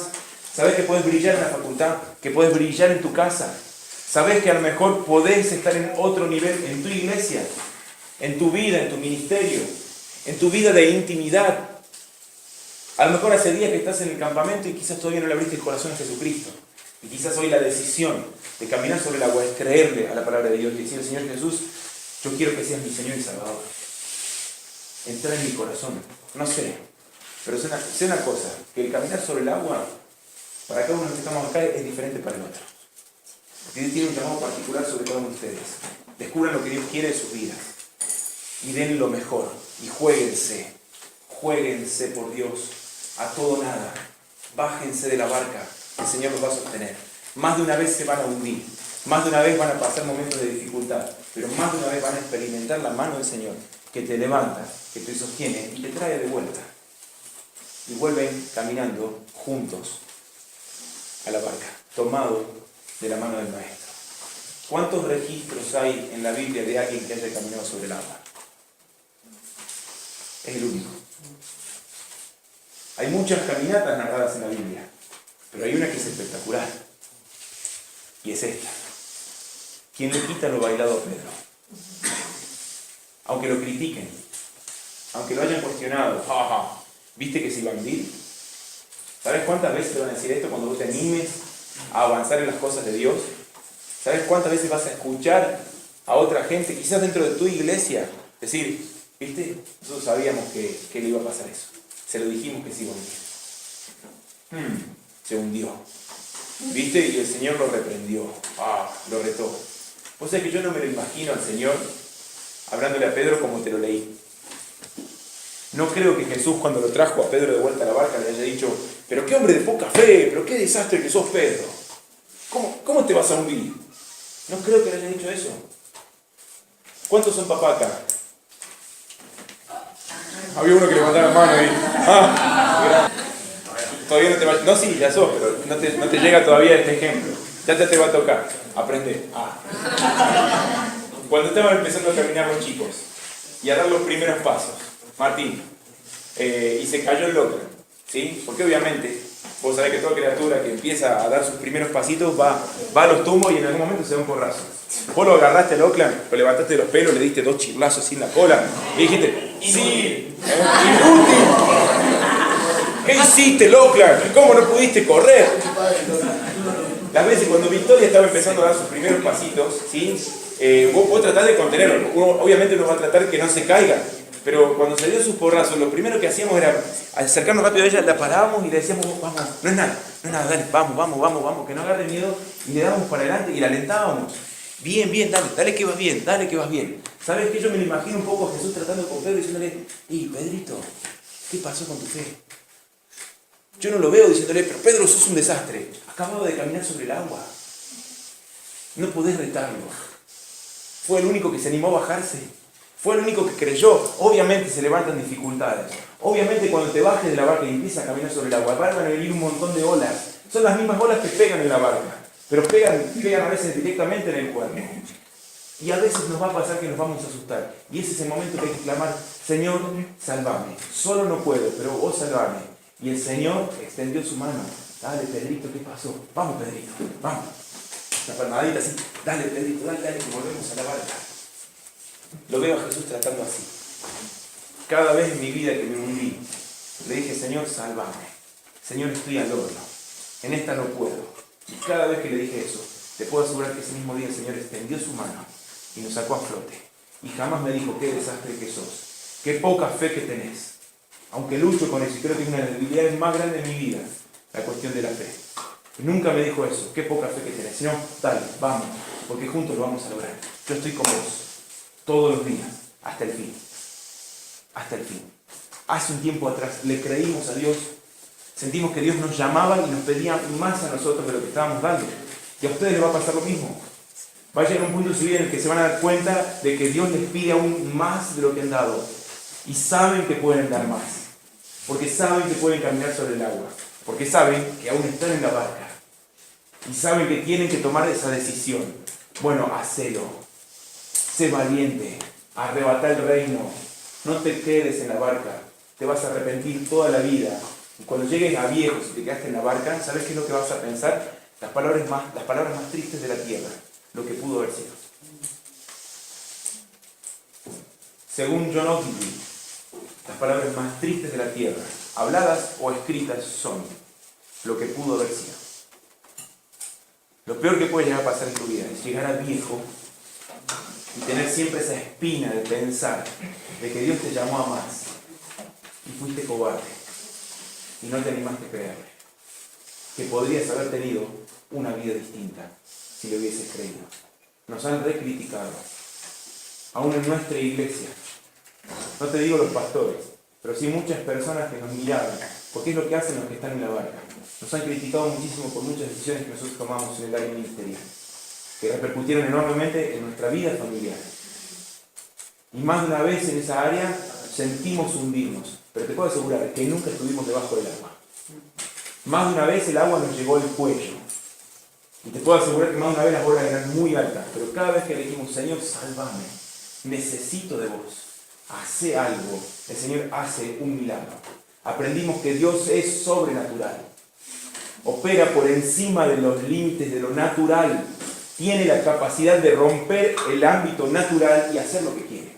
Sabés que podés brillar en la facultad, que podés brillar en tu casa. Sabés que a lo mejor podés estar en otro nivel en tu iglesia, en tu vida, en tu ministerio, en tu vida de intimidad. A lo mejor hace días que estás en el campamento y quizás todavía no le abriste el corazón a Jesucristo. Y quizás hoy la decisión de caminar sobre el agua es creerle a la palabra de Dios y decir, Señor Jesús, yo quiero que seas mi Señor y Salvador. Entra en mi corazón. No sé, pero sé una cosa, que el caminar sobre el agua Para cada uno de los que estamos acá es diferente para el otro. Porque Dios tiene un llamado particular sobre cada uno de ustedes. Descubran lo que Dios quiere de sus vidas. Y den lo mejor. Y juéguense. Juéguense por Dios. A todo nada. Bájense de la barca. El Señor los va a sostener. Más de una vez se van a hundir. Más de una vez van a pasar momentos de dificultad. Pero más de una vez van a experimentar la mano del Señor. Que te levanta, que te sostiene y te trae de vuelta. Y vuelven caminando juntos a la barca, tomado de la mano del Maestro. ¿Cuántos registros hay en la Biblia de alguien que haya caminado sobre el agua? Es el único. Hay muchas caminatas narradas en la Biblia, pero hay una que es espectacular. Y es esta. ¿Quién le quita lo bailado a Pedro? Aunque lo critiquen, aunque lo hayan cuestionado, ¿viste que se iba a hundir? ¿Sabes cuántas veces te van a decir esto cuando vos te animes a avanzar en las cosas de Dios? ¿Sabes cuántas veces vas a escuchar a otra gente, quizás dentro de tu iglesia, decir, ¿viste? Nosotros sabíamos que le iba a pasar eso. Se lo dijimos que se iba a hundir. Se hundió. ¿Viste? Y el Señor lo reprendió. Lo retó. Vos sabés que yo no me lo imagino al Señor hablándole a Pedro como te lo leí. No creo que Jesús, cuando lo trajo a Pedro de vuelta a la barca, le haya dicho, pero qué hombre de poca fe, pero qué desastre que sos, Pedro. ¿Cómo te vas a hundir? No creo que le haya dicho eso. ¿Cuántos son papá acá? Había uno que levantaba la mano ahí. Todavía no te va. No, sí, ya sos, pero no te llega todavía este ejemplo. Ya te va a tocar. Aprende. Cuando estaban empezando a caminar los chicos y a dar los primeros pasos, Martín, y se cayó el Lockland, ¿sí? Porque obviamente, vos sabés que toda criatura que empieza a dar sus primeros pasitos va a los tumbos y en algún momento se da un porrazo. Vos lo agarraste al Lockland, lo levantaste de los pelos, le diste 2 chirlazos así en la cola y dijiste, ¡sí! ¡Inútil! ¿Qué hiciste, Lockland? ¿Cómo no pudiste correr? Las veces cuando Victoria estaba empezando a dar sus primeros pasitos, ¿sí? Vos tratás de contenerlo. Obviamente uno va a tratar de que no se caiga. Pero cuando salió sus porrazos, lo primero que hacíamos era acercarnos rápido a ella, la parábamos y le decíamos, vamos, no es nada, dale, vamos, que no agarre miedo, y le dábamos para adelante y la alentábamos. Bien, dale que vas bien. ¿Sabes qué? Yo me lo imagino un poco a Jesús tratando con Pedro y diciéndole, Pedrito, ¿qué pasó con tu fe? Yo no lo veo diciéndole, pero Pedro, sos un desastre. Acababa de caminar sobre el agua. No podés retarlo. Fue el único que se animó a bajarse. Fue el único que creyó. Obviamente se levantan dificultades. Obviamente cuando te bajes de la barca y empiezas a caminar sobre el agua, van a venir un montón de olas. Son las mismas olas que pegan en la barca. Pero pegan a veces directamente en el cuerpo. Y a veces nos va a pasar que nos vamos a asustar. Y ese es el momento que hay que clamar, Señor, sálvame. Solo no puedo, pero vos salvame. Y el Señor extendió su mano. Dale, Pedrito, ¿qué pasó? Vamos, Pedrito, vamos. Una palmadita así. Dale, Pedrito, dale, que volvemos a la barca. Lo veo a Jesús tratando así. Cada vez en mi vida que me hundí, le dije, Señor, sálvame. Señor, estoy al horno. En esta no puedo. Y cada vez que le dije eso, te puedo asegurar que ese mismo día el Señor extendió su mano y nos sacó a flote. Y jamás me dijo, qué desastre que sos. Qué poca fe que tenés. Aunque lucho con eso y creo que es una de las debilidades más grandes de mi vida, la cuestión de la fe. Nunca me dijo eso, qué poca fe que tenés. Sino, dale, vamos, porque juntos lo vamos a lograr. Yo estoy con vos, todos los días, hasta el fin. Hasta el fin. Hace un tiempo atrás le creímos a Dios, sentimos que Dios nos llamaba y nos pedía más a nosotros de lo que estábamos dando. Y a ustedes les va a pasar lo mismo. Va a llegar un punto en su vida en el que se van a dar cuenta de que Dios les pide aún más de lo que han dado. Y saben que pueden dar más. Porque saben que pueden caminar sobre el agua. Porque saben que aún están en la barca. Y saben que tienen que tomar esa decisión. Bueno, hacelo. Sé valiente. Arrebata el reino. No te quedes en la barca. Te vas a arrepentir toda la vida. Y cuando llegues a viejos y te quedaste en la barca, ¿sabes qué es lo que vas a pensar? Las palabras más tristes de la tierra. Lo que pudo haber sido. Según John Ogilvy, las palabras más tristes de la tierra, habladas o escritas, son lo que pudo haber sido. Lo peor que puede llegar a pasar en tu vida es llegar a viejo y tener siempre esa espina de pensar de que Dios te llamó a más y fuiste cobarde y no te animaste a creerle. que podrías haber tenido una vida distinta si le hubieses creído. Nos han recriticado, aún en nuestra iglesia. No te digo los pastores, pero sí muchas personas que nos miraban, porque es lo que hacen los que están en la barca. Nos han criticado muchísimo por muchas decisiones que nosotros tomamos en el área ministerial, que repercutieron enormemente en nuestra vida familiar. Y más de una vez en esa área sentimos hundirnos, pero te puedo asegurar que nunca estuvimos debajo del agua. Más de una vez el agua nos llegó al cuello. Y te puedo asegurar que más de una vez las olas eran muy altas, pero cada vez que le dijimos, Señor, sálvame, necesito de vos, hace algo, el Señor hace un milagro. Aprendimos que Dios es sobrenatural, opera por encima de los límites de lo natural, tiene la capacidad de romper el ámbito natural y hacer lo que quiere.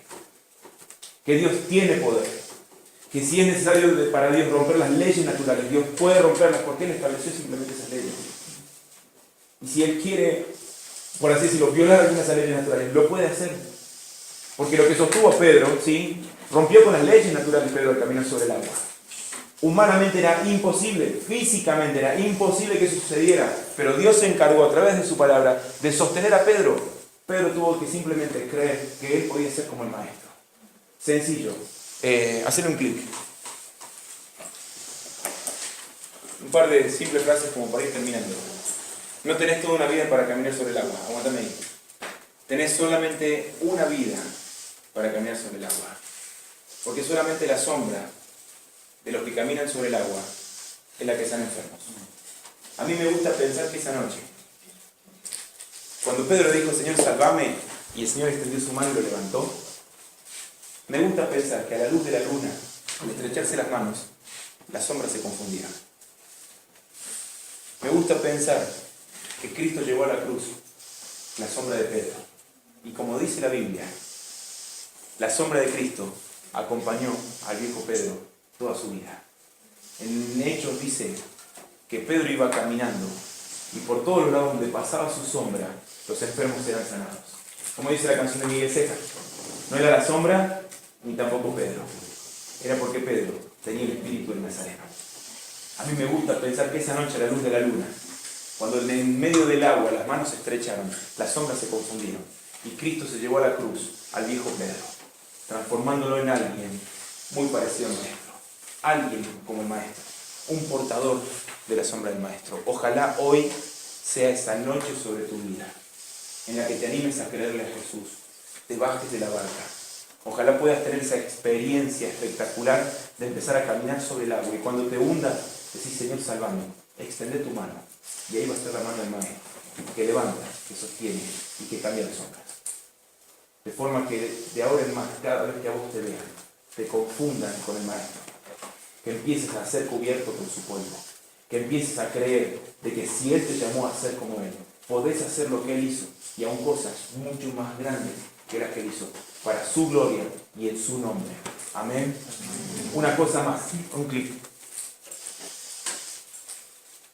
Que Dios tiene poder, que si es necesario para Dios romper las leyes naturales, Dios puede romperlas porque Él estableció simplemente esas leyes. Y si Él quiere, por así decirlo, violar algunas de esas leyes naturales, lo puede hacer. Porque lo que sostuvo a Pedro, ¿sí?, rompió con las leyes naturales Pedro al caminar sobre el agua. Humanamente era imposible, físicamente era imposible que eso sucediera, pero Dios se encargó a través de su palabra de sostener a Pedro. Pedro tuvo que simplemente creer que él podía ser como el maestro. Sencillo. Hacerle un clic. Un par de simples frases como para ir terminando. No tenés toda una vida para caminar sobre el agua. Aguántame ahí. Tenés solamente una vida para caminar sobre el agua. Porque solamente la sombra de los que caminan sobre el agua es la que están enfermos. A mí me gusta pensar que esa noche, cuando Pedro dijo, Señor, sálvame, y el Señor extendió su mano y lo levantó, me gusta pensar que a la luz de la luna, al estrecharse las manos, las sombras se confundieron. Me gusta pensar que Cristo llevó a la cruz la sombra de Pedro. Y como dice la Biblia, la sombra de Cristo acompañó al viejo Pedro toda su vida. En Hechos dice que Pedro iba caminando y por todos los lados donde pasaba su sombra, los enfermos eran sanados. Como dice la canción de Miguel Ceja, no era la sombra ni tampoco Pedro. Era porque Pedro tenía el espíritu del Nazareno. A mí me gusta pensar que esa noche a la luz de la luna, cuando en medio del agua las manos se estrecharon, las sombras se confundieron y Cristo se llevó a la cruz al viejo Pedro, transformándolo en alguien muy parecido al Maestro. Alguien como el Maestro, un portador de la sombra del Maestro. Ojalá hoy sea esa noche sobre tu vida, en la que te animes a creerle a Jesús, te bajes de la barca. Ojalá puedas tener esa experiencia espectacular de empezar a caminar sobre el agua y cuando te hundas, decís, Señor, sálvame, extende tu mano y ahí va a estar la mano del Maestro, que levanta, que sostiene y que cambia las sombras. De forma que de ahora en más, cada vez que a vos te vean, te confundan con el Maestro, que empieces a ser cubierto con su polvo, que empieces a creer de que si Él te llamó a ser como Él, podés hacer lo que Él hizo y aún cosas mucho más grandes que las que Él hizo, para su gloria y en su nombre. Amén. Una cosa más, un clic.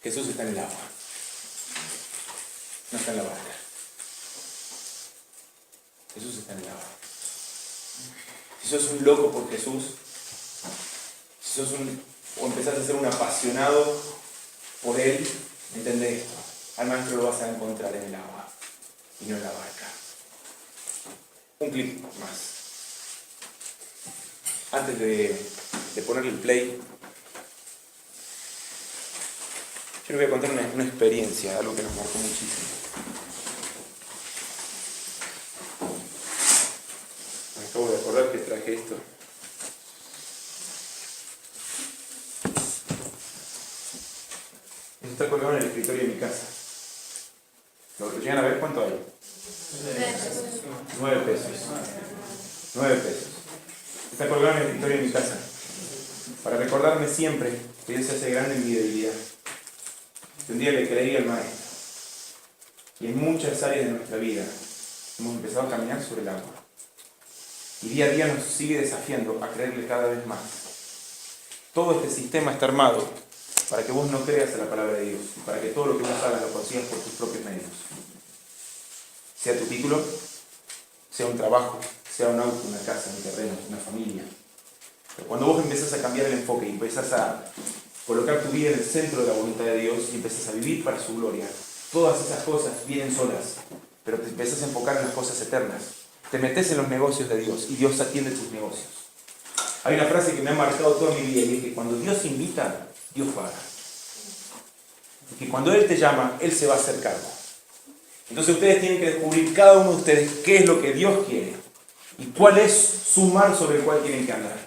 Jesús está en el agua, no está en la barca. Jesús está en el agua. Si sos un loco por Jesús, si sos o empezás a ser un apasionado por Él, entendé esto. Al Maestro lo vas a encontrar en el agua y no en la barca. Un clip más. Antes de ponerle el play, yo les voy a contar una experiencia, algo que nos marcó muchísimo. Me acabo de acordar que traje esto. Esto está colgado en el escritorio de mi casa. ¿Lo llegan a ver? ¿Cuánto hay? 9 pesos. 9 pesos. Está colgado en el escritorio de mi casa. Para recordarme siempre que Dios se hace grande en mi debilidad. Un día le creí al Maestro. Y en muchas áreas de nuestra vida hemos empezado a caminar sobre el agua. Y día a día nos sigue desafiando a creerle cada vez más. Todo este sistema está armado para que vos no creas a la palabra de Dios y para que todo lo que vos hagas lo consigas por tus propios medios. Sea tu título, sea un trabajo, sea un auto, una casa, un terreno, una familia. Pero cuando vos empezás a cambiar el enfoque y empezás a colocar tu vida en el centro de la voluntad de Dios y empezás a vivir para su gloria, todas esas cosas vienen solas, pero te empezás a enfocar en las cosas eternas. Te metes en los negocios de Dios y Dios atiende tus negocios. Hay una frase que me ha marcado toda mi vida y es que cuando Dios invita, Dios paga. Y que cuando Él te llama, Él se va a hacer cargo. Entonces ustedes tienen que descubrir cada uno de ustedes qué es lo que Dios quiere y cuál es su mar sobre el cual tienen que andar.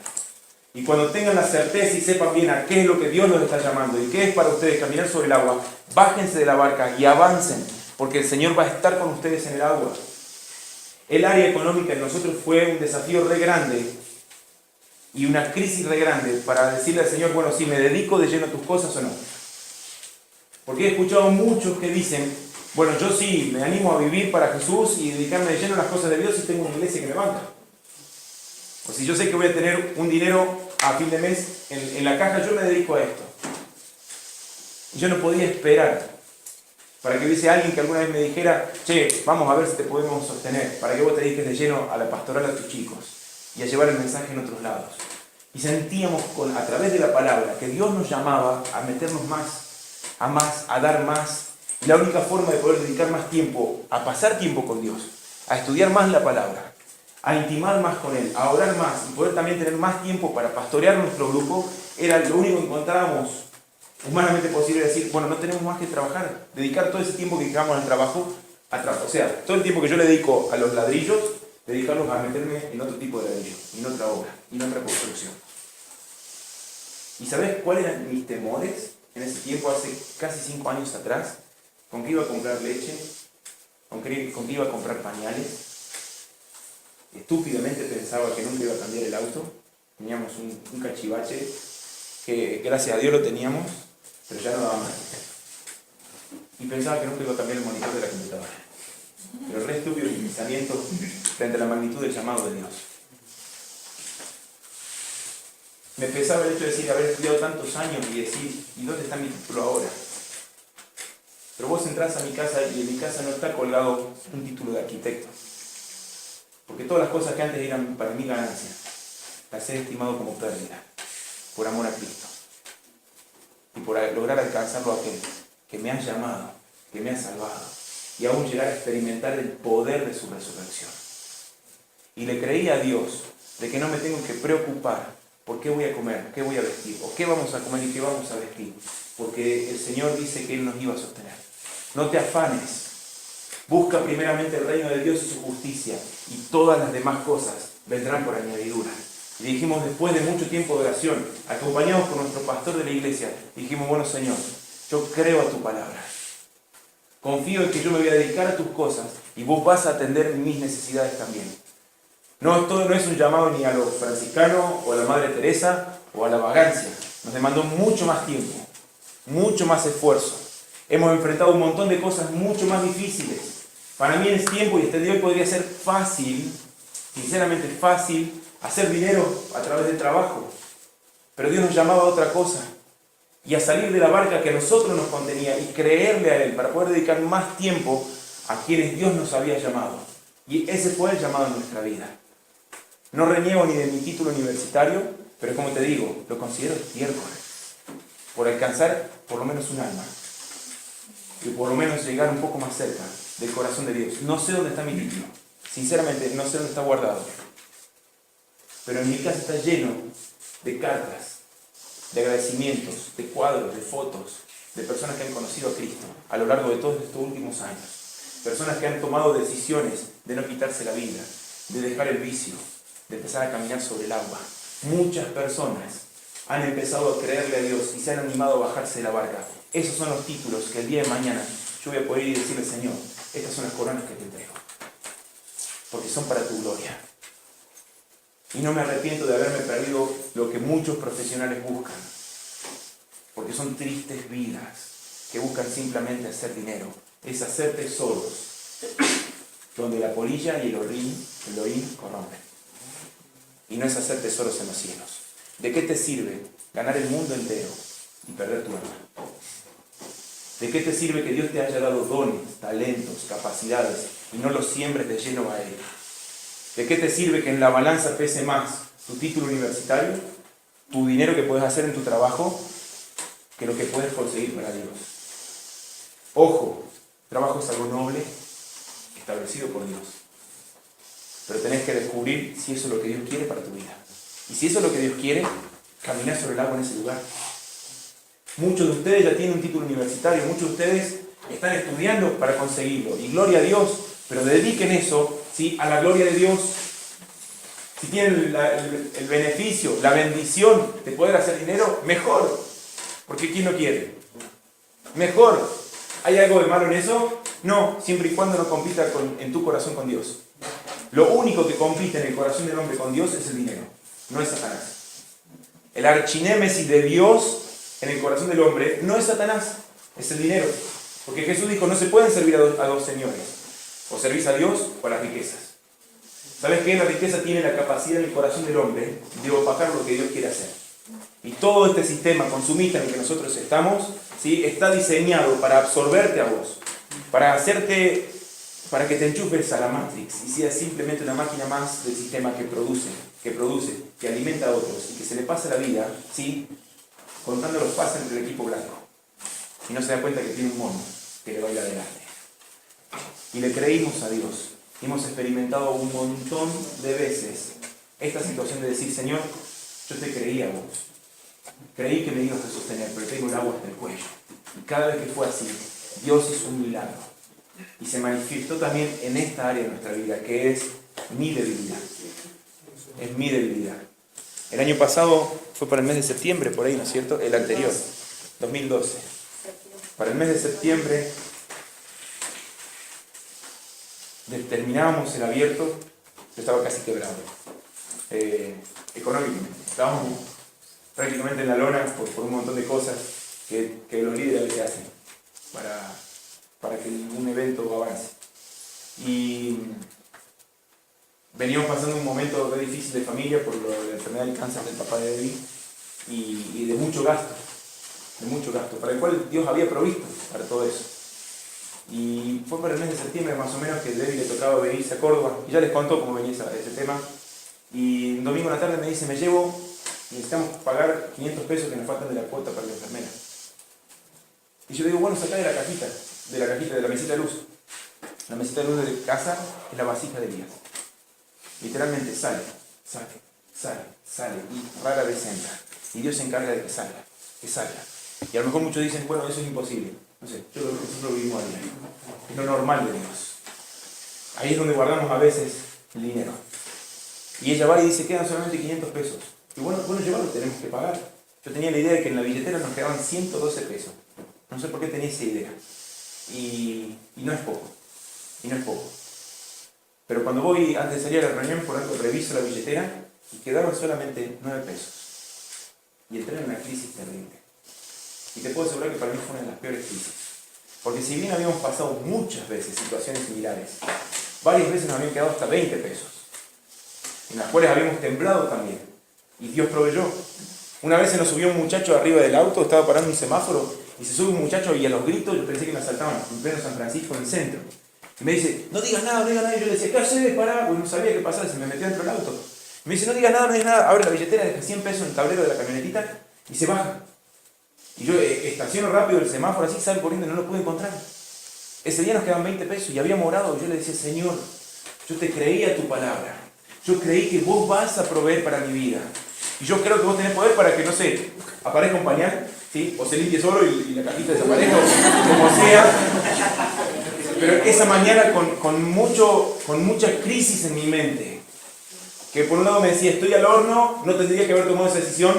Y cuando tengan la certeza y sepan bien a qué es lo que Dios los está llamando y qué es para ustedes caminar sobre el agua, bájense de la barca y avancen, porque el Señor va a estar con ustedes en el agua. El área económica en nosotros fue un desafío re grande y una crisis re grande para decirle al Señor, bueno, si me dedico de lleno a tus cosas o no. Porque he escuchado muchos que dicen, bueno, yo sí me animo a vivir para Jesús y dedicarme de lleno a las cosas de Dios si tengo una iglesia que me banca. O si yo sé que voy a tener un dinero a fin de mes en la caja, yo me dedico a esto. Y yo no podía esperar para que hubiese alguien que alguna vez me dijera, che, vamos a ver si te podemos sostener, para que vos te dediques de lleno a la pastoral a tus chicos y a llevar el mensaje en otros lados. Y sentíamos a través de la palabra que Dios nos llamaba a meternos más, a dar más. Y la única forma de poder dedicar más tiempo, a pasar tiempo con Dios, a estudiar más la palabra, a intimar más con Él, a orar más y poder también tener más tiempo para pastorear nuestro grupo, era lo único que encontrábamos humanamente posible. Decir, bueno, no tenemos más que trabajar, dedicar todo ese tiempo que dedicamos al trabajo, o sea, todo el tiempo que yo le dedico a los ladrillos, dedicarlos a meterme en otro tipo de ladrillo, en otra obra, en otra construcción. ¿Y sabes cuáles eran mis temores en ese tiempo, hace casi 5 años atrás? ¿Con qué iba a comprar leche? ¿Con qué iba a comprar pañales? Estúpidamente pensaba que nunca iba a cambiar el auto. Teníamos un cachivache que gracias a Dios lo teníamos, pero ya no daba más. Y pensaba que nunca iba a cambiar el monitor de la computadora. Pero re estúpido mi pensamiento frente a la magnitud del llamado de Dios. Me pesaba el hecho de decir, haber estudiado tantos años y decir, ¿y dónde está mi título ahora? Pero vos entrás a mi casa y en mi casa no está colgado un título de arquitecto. Porque todas las cosas que antes eran para mí ganancia, las he estimado como pérdida, por amor a Cristo. Y por lograr alcanzarlo a aquel que me ha llamado, que me ha salvado, y aún llegar a experimentar el poder de su resurrección. Y le creí a Dios de que no me tengo que preocupar por qué voy a comer, qué voy a vestir, o qué vamos a comer y qué vamos a vestir, porque el Señor dice que Él nos iba a sostener. No te afanes. Busca primeramente el reino de Dios y su justicia, y todas las demás cosas vendrán por añadidura. Y dijimos, después de mucho tiempo de oración, acompañados por nuestro pastor de la iglesia, dijimos, bueno Señor, yo creo a tu palabra. Confío en que yo me voy a dedicar a tus cosas y vos vas a atender mis necesidades también. No, esto no es un llamado ni a los franciscanos o a la Madre Teresa o a la vagancia. Nos demandó mucho más tiempo, mucho más esfuerzo. Hemos enfrentado un montón de cosas mucho más difíciles. Para mí en este tiempo y este día hoy podría ser fácil, sinceramente fácil, hacer dinero a través del trabajo. Pero Dios nos llamaba a otra cosa. Y a salir de la barca que a nosotros nos contenía y creerle a Él para poder dedicar más tiempo a quienes Dios nos había llamado. Y ese fue el llamado en nuestra vida. No reniego ni de mi título universitario, pero como te digo, lo considero estiércol. Por alcanzar por lo menos un alma. Y por lo menos llegar un poco más cerca del corazón de Dios. No sé dónde está mi título. Sinceramente, no sé dónde está guardado. Pero en mi casa está lleno de cartas, de agradecimientos, de cuadros, de fotos, de personas que han conocido a Cristo a lo largo de todos estos últimos años. Personas que han tomado decisiones de no quitarse la vida, de dejar el vicio, de empezar a caminar sobre el agua. Muchas personas han empezado a creerle a Dios y se han animado a bajarse de la barca. Esos son los títulos que el día de mañana yo voy a poder ir y decirle, Señor, estas son las coronas que te entrego, porque son para tu gloria. Y no me arrepiento de haberme perdido lo que muchos profesionales buscan, porque son tristes vidas que buscan simplemente hacer dinero. Es hacer tesoros donde la polilla y el orín corrompen. Y no es hacer tesoros en los cielos. ¿De qué te sirve ganar el mundo entero y perder tu alma? ¿De qué te sirve que Dios te haya dado dones, talentos, capacidades y no los siembres de lleno a Él? ¿De qué te sirve que en la balanza pese más tu título universitario, tu dinero que puedes hacer en tu trabajo que lo que puedes conseguir para Dios. Ojo, trabajo es algo noble, establecido por Dios. Pero tenés que descubrir si eso es lo que Dios quiere para tu vida. Y si eso es lo que Dios quiere, caminar sobre el agua en ese lugar. Muchos de ustedes ya tienen un título universitario, muchos de ustedes están estudiando para conseguirlo. Y gloria a Dios, pero dediquen eso, ¿sí?, a la gloria de Dios. Si tienen el beneficio, la bendición de poder hacer dinero, mejor. Porque ¿quién no quiere? Mejor. ¿Hay algo de malo en eso? No, siempre y cuando no compita en tu corazón con Dios. Lo único que compite en el corazón del hombre con Dios es el dinero, no es Satanás. El archinémesis de Dios en el corazón del hombre no es Satanás, es el dinero. Porque Jesús dijo, no se pueden servir a dos señores. O servís a Dios o a las riquezas. ¿Sabes qué? La riqueza tiene la capacidad en el corazón del hombre de opacar lo que Dios quiere hacer. Y todo este sistema consumista en el que nosotros estamos, ¿sí?, está diseñado para absorberte a vos, para que te enchufes a la Matrix y seas simplemente una máquina más del sistema que produce, que alimenta a otros y que se le pasa la vida, ¿sí?, contando los pases entre el equipo blanco. Y no se da cuenta que tiene un mono que le baila adelante. Y le creímos a Dios. Y hemos experimentado un montón de veces esta situación de decir, Señor, yo te creí a vos. Creí que me ibas a sostener, pero tengo el agua hasta el cuello. Y cada vez que fue así, Dios hizo un milagro. Y se manifestó también en esta área de nuestra vida, que es mi debilidad. Es mi debilidad. El año pasado fue para el mes de septiembre, por ahí, ¿no es cierto? El anterior, 2012. Para el mes de septiembre terminábamos el abierto, yo estaba casi quebrado. Económicamente. Estábamos prácticamente en la lona por un montón de cosas que los líderes le hacen para que un evento avance. Y veníamos pasando un momento muy difícil de familia por la enfermedad del cáncer del papá de David y de mucho gasto, para el cual Dios había provisto para todo eso. Y fue para el mes de septiembre más o menos que David le tocaba venirse a Córdoba, y ya les contó cómo venía ese tema. Y un domingo en la tarde me dice, necesitamos pagar 500 pesos que nos faltan de la cuota para la enfermera. Y yo le digo, bueno, sacá de la cajita de la mesita de luz. La mesita de luz de casa es la vasija de Elías. Literalmente sale, y rara vez entra. Y Dios se encarga de que salga. Y a lo mejor muchos dicen, bueno, eso es imposible. No sé, nosotros lo vivimos a diario. Es lo normal de Dios. Ahí es donde guardamos a veces el dinero. Y ella va y dice, quedan solamente 500 pesos. Y bueno, llevarlo tenemos que pagar. Yo tenía la idea de que en la billetera nos quedaban 112 pesos. No sé por qué tenía esa idea. Y no es poco. Pero cuando voy, antes de salir a la reunión, por algo reviso la billetera y quedaban solamente 9 pesos. Y entré en una crisis terrible. Y te puedo asegurar que para mí fue una de las peores crisis. Porque si bien habíamos pasado muchas veces situaciones similares, varias veces nos habían quedado hasta 20 pesos, en las cuales habíamos temblado también. Y Dios proveyó. Una vez se nos subió un muchacho arriba del auto, estaba parando un semáforo, y se sube un muchacho y a los gritos, yo pensé que me asaltaban en pleno San Francisco, en el centro. Y me dice, no digas nada. Y yo le decía, ¿qué haces? Pará, porque no sabía qué pasaba, se me metió dentro del auto. Y me dice, no digas nada, abre la billetera, deja 100 pesos en el tablero de la camionetita y se baja. Y yo estaciono rápido el semáforo, así salgo corriendo y no lo pude encontrar. Ese día nos quedaban 20 pesos y habíamos orado. Y yo le decía, Señor, yo te creí a tu palabra. Yo creí que vos vas a proveer para mi vida. Y yo creo que vos tenés poder para que, no sé, aparezca un pañal, ¿sí? O se limpie solo y la cajita desaparezca, como sea. Pero esa mañana con mucha crisis en mi mente, que por un lado me decía, estoy al horno, no tendría que haber tomado esa decisión,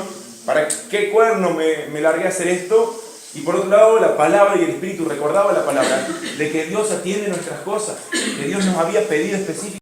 ¿para qué cuerno me largué a hacer esto? Y por otro lado, la palabra y el Espíritu recordaba la palabra de que Dios atiende nuestras cosas, que Dios nos había pedido específicamente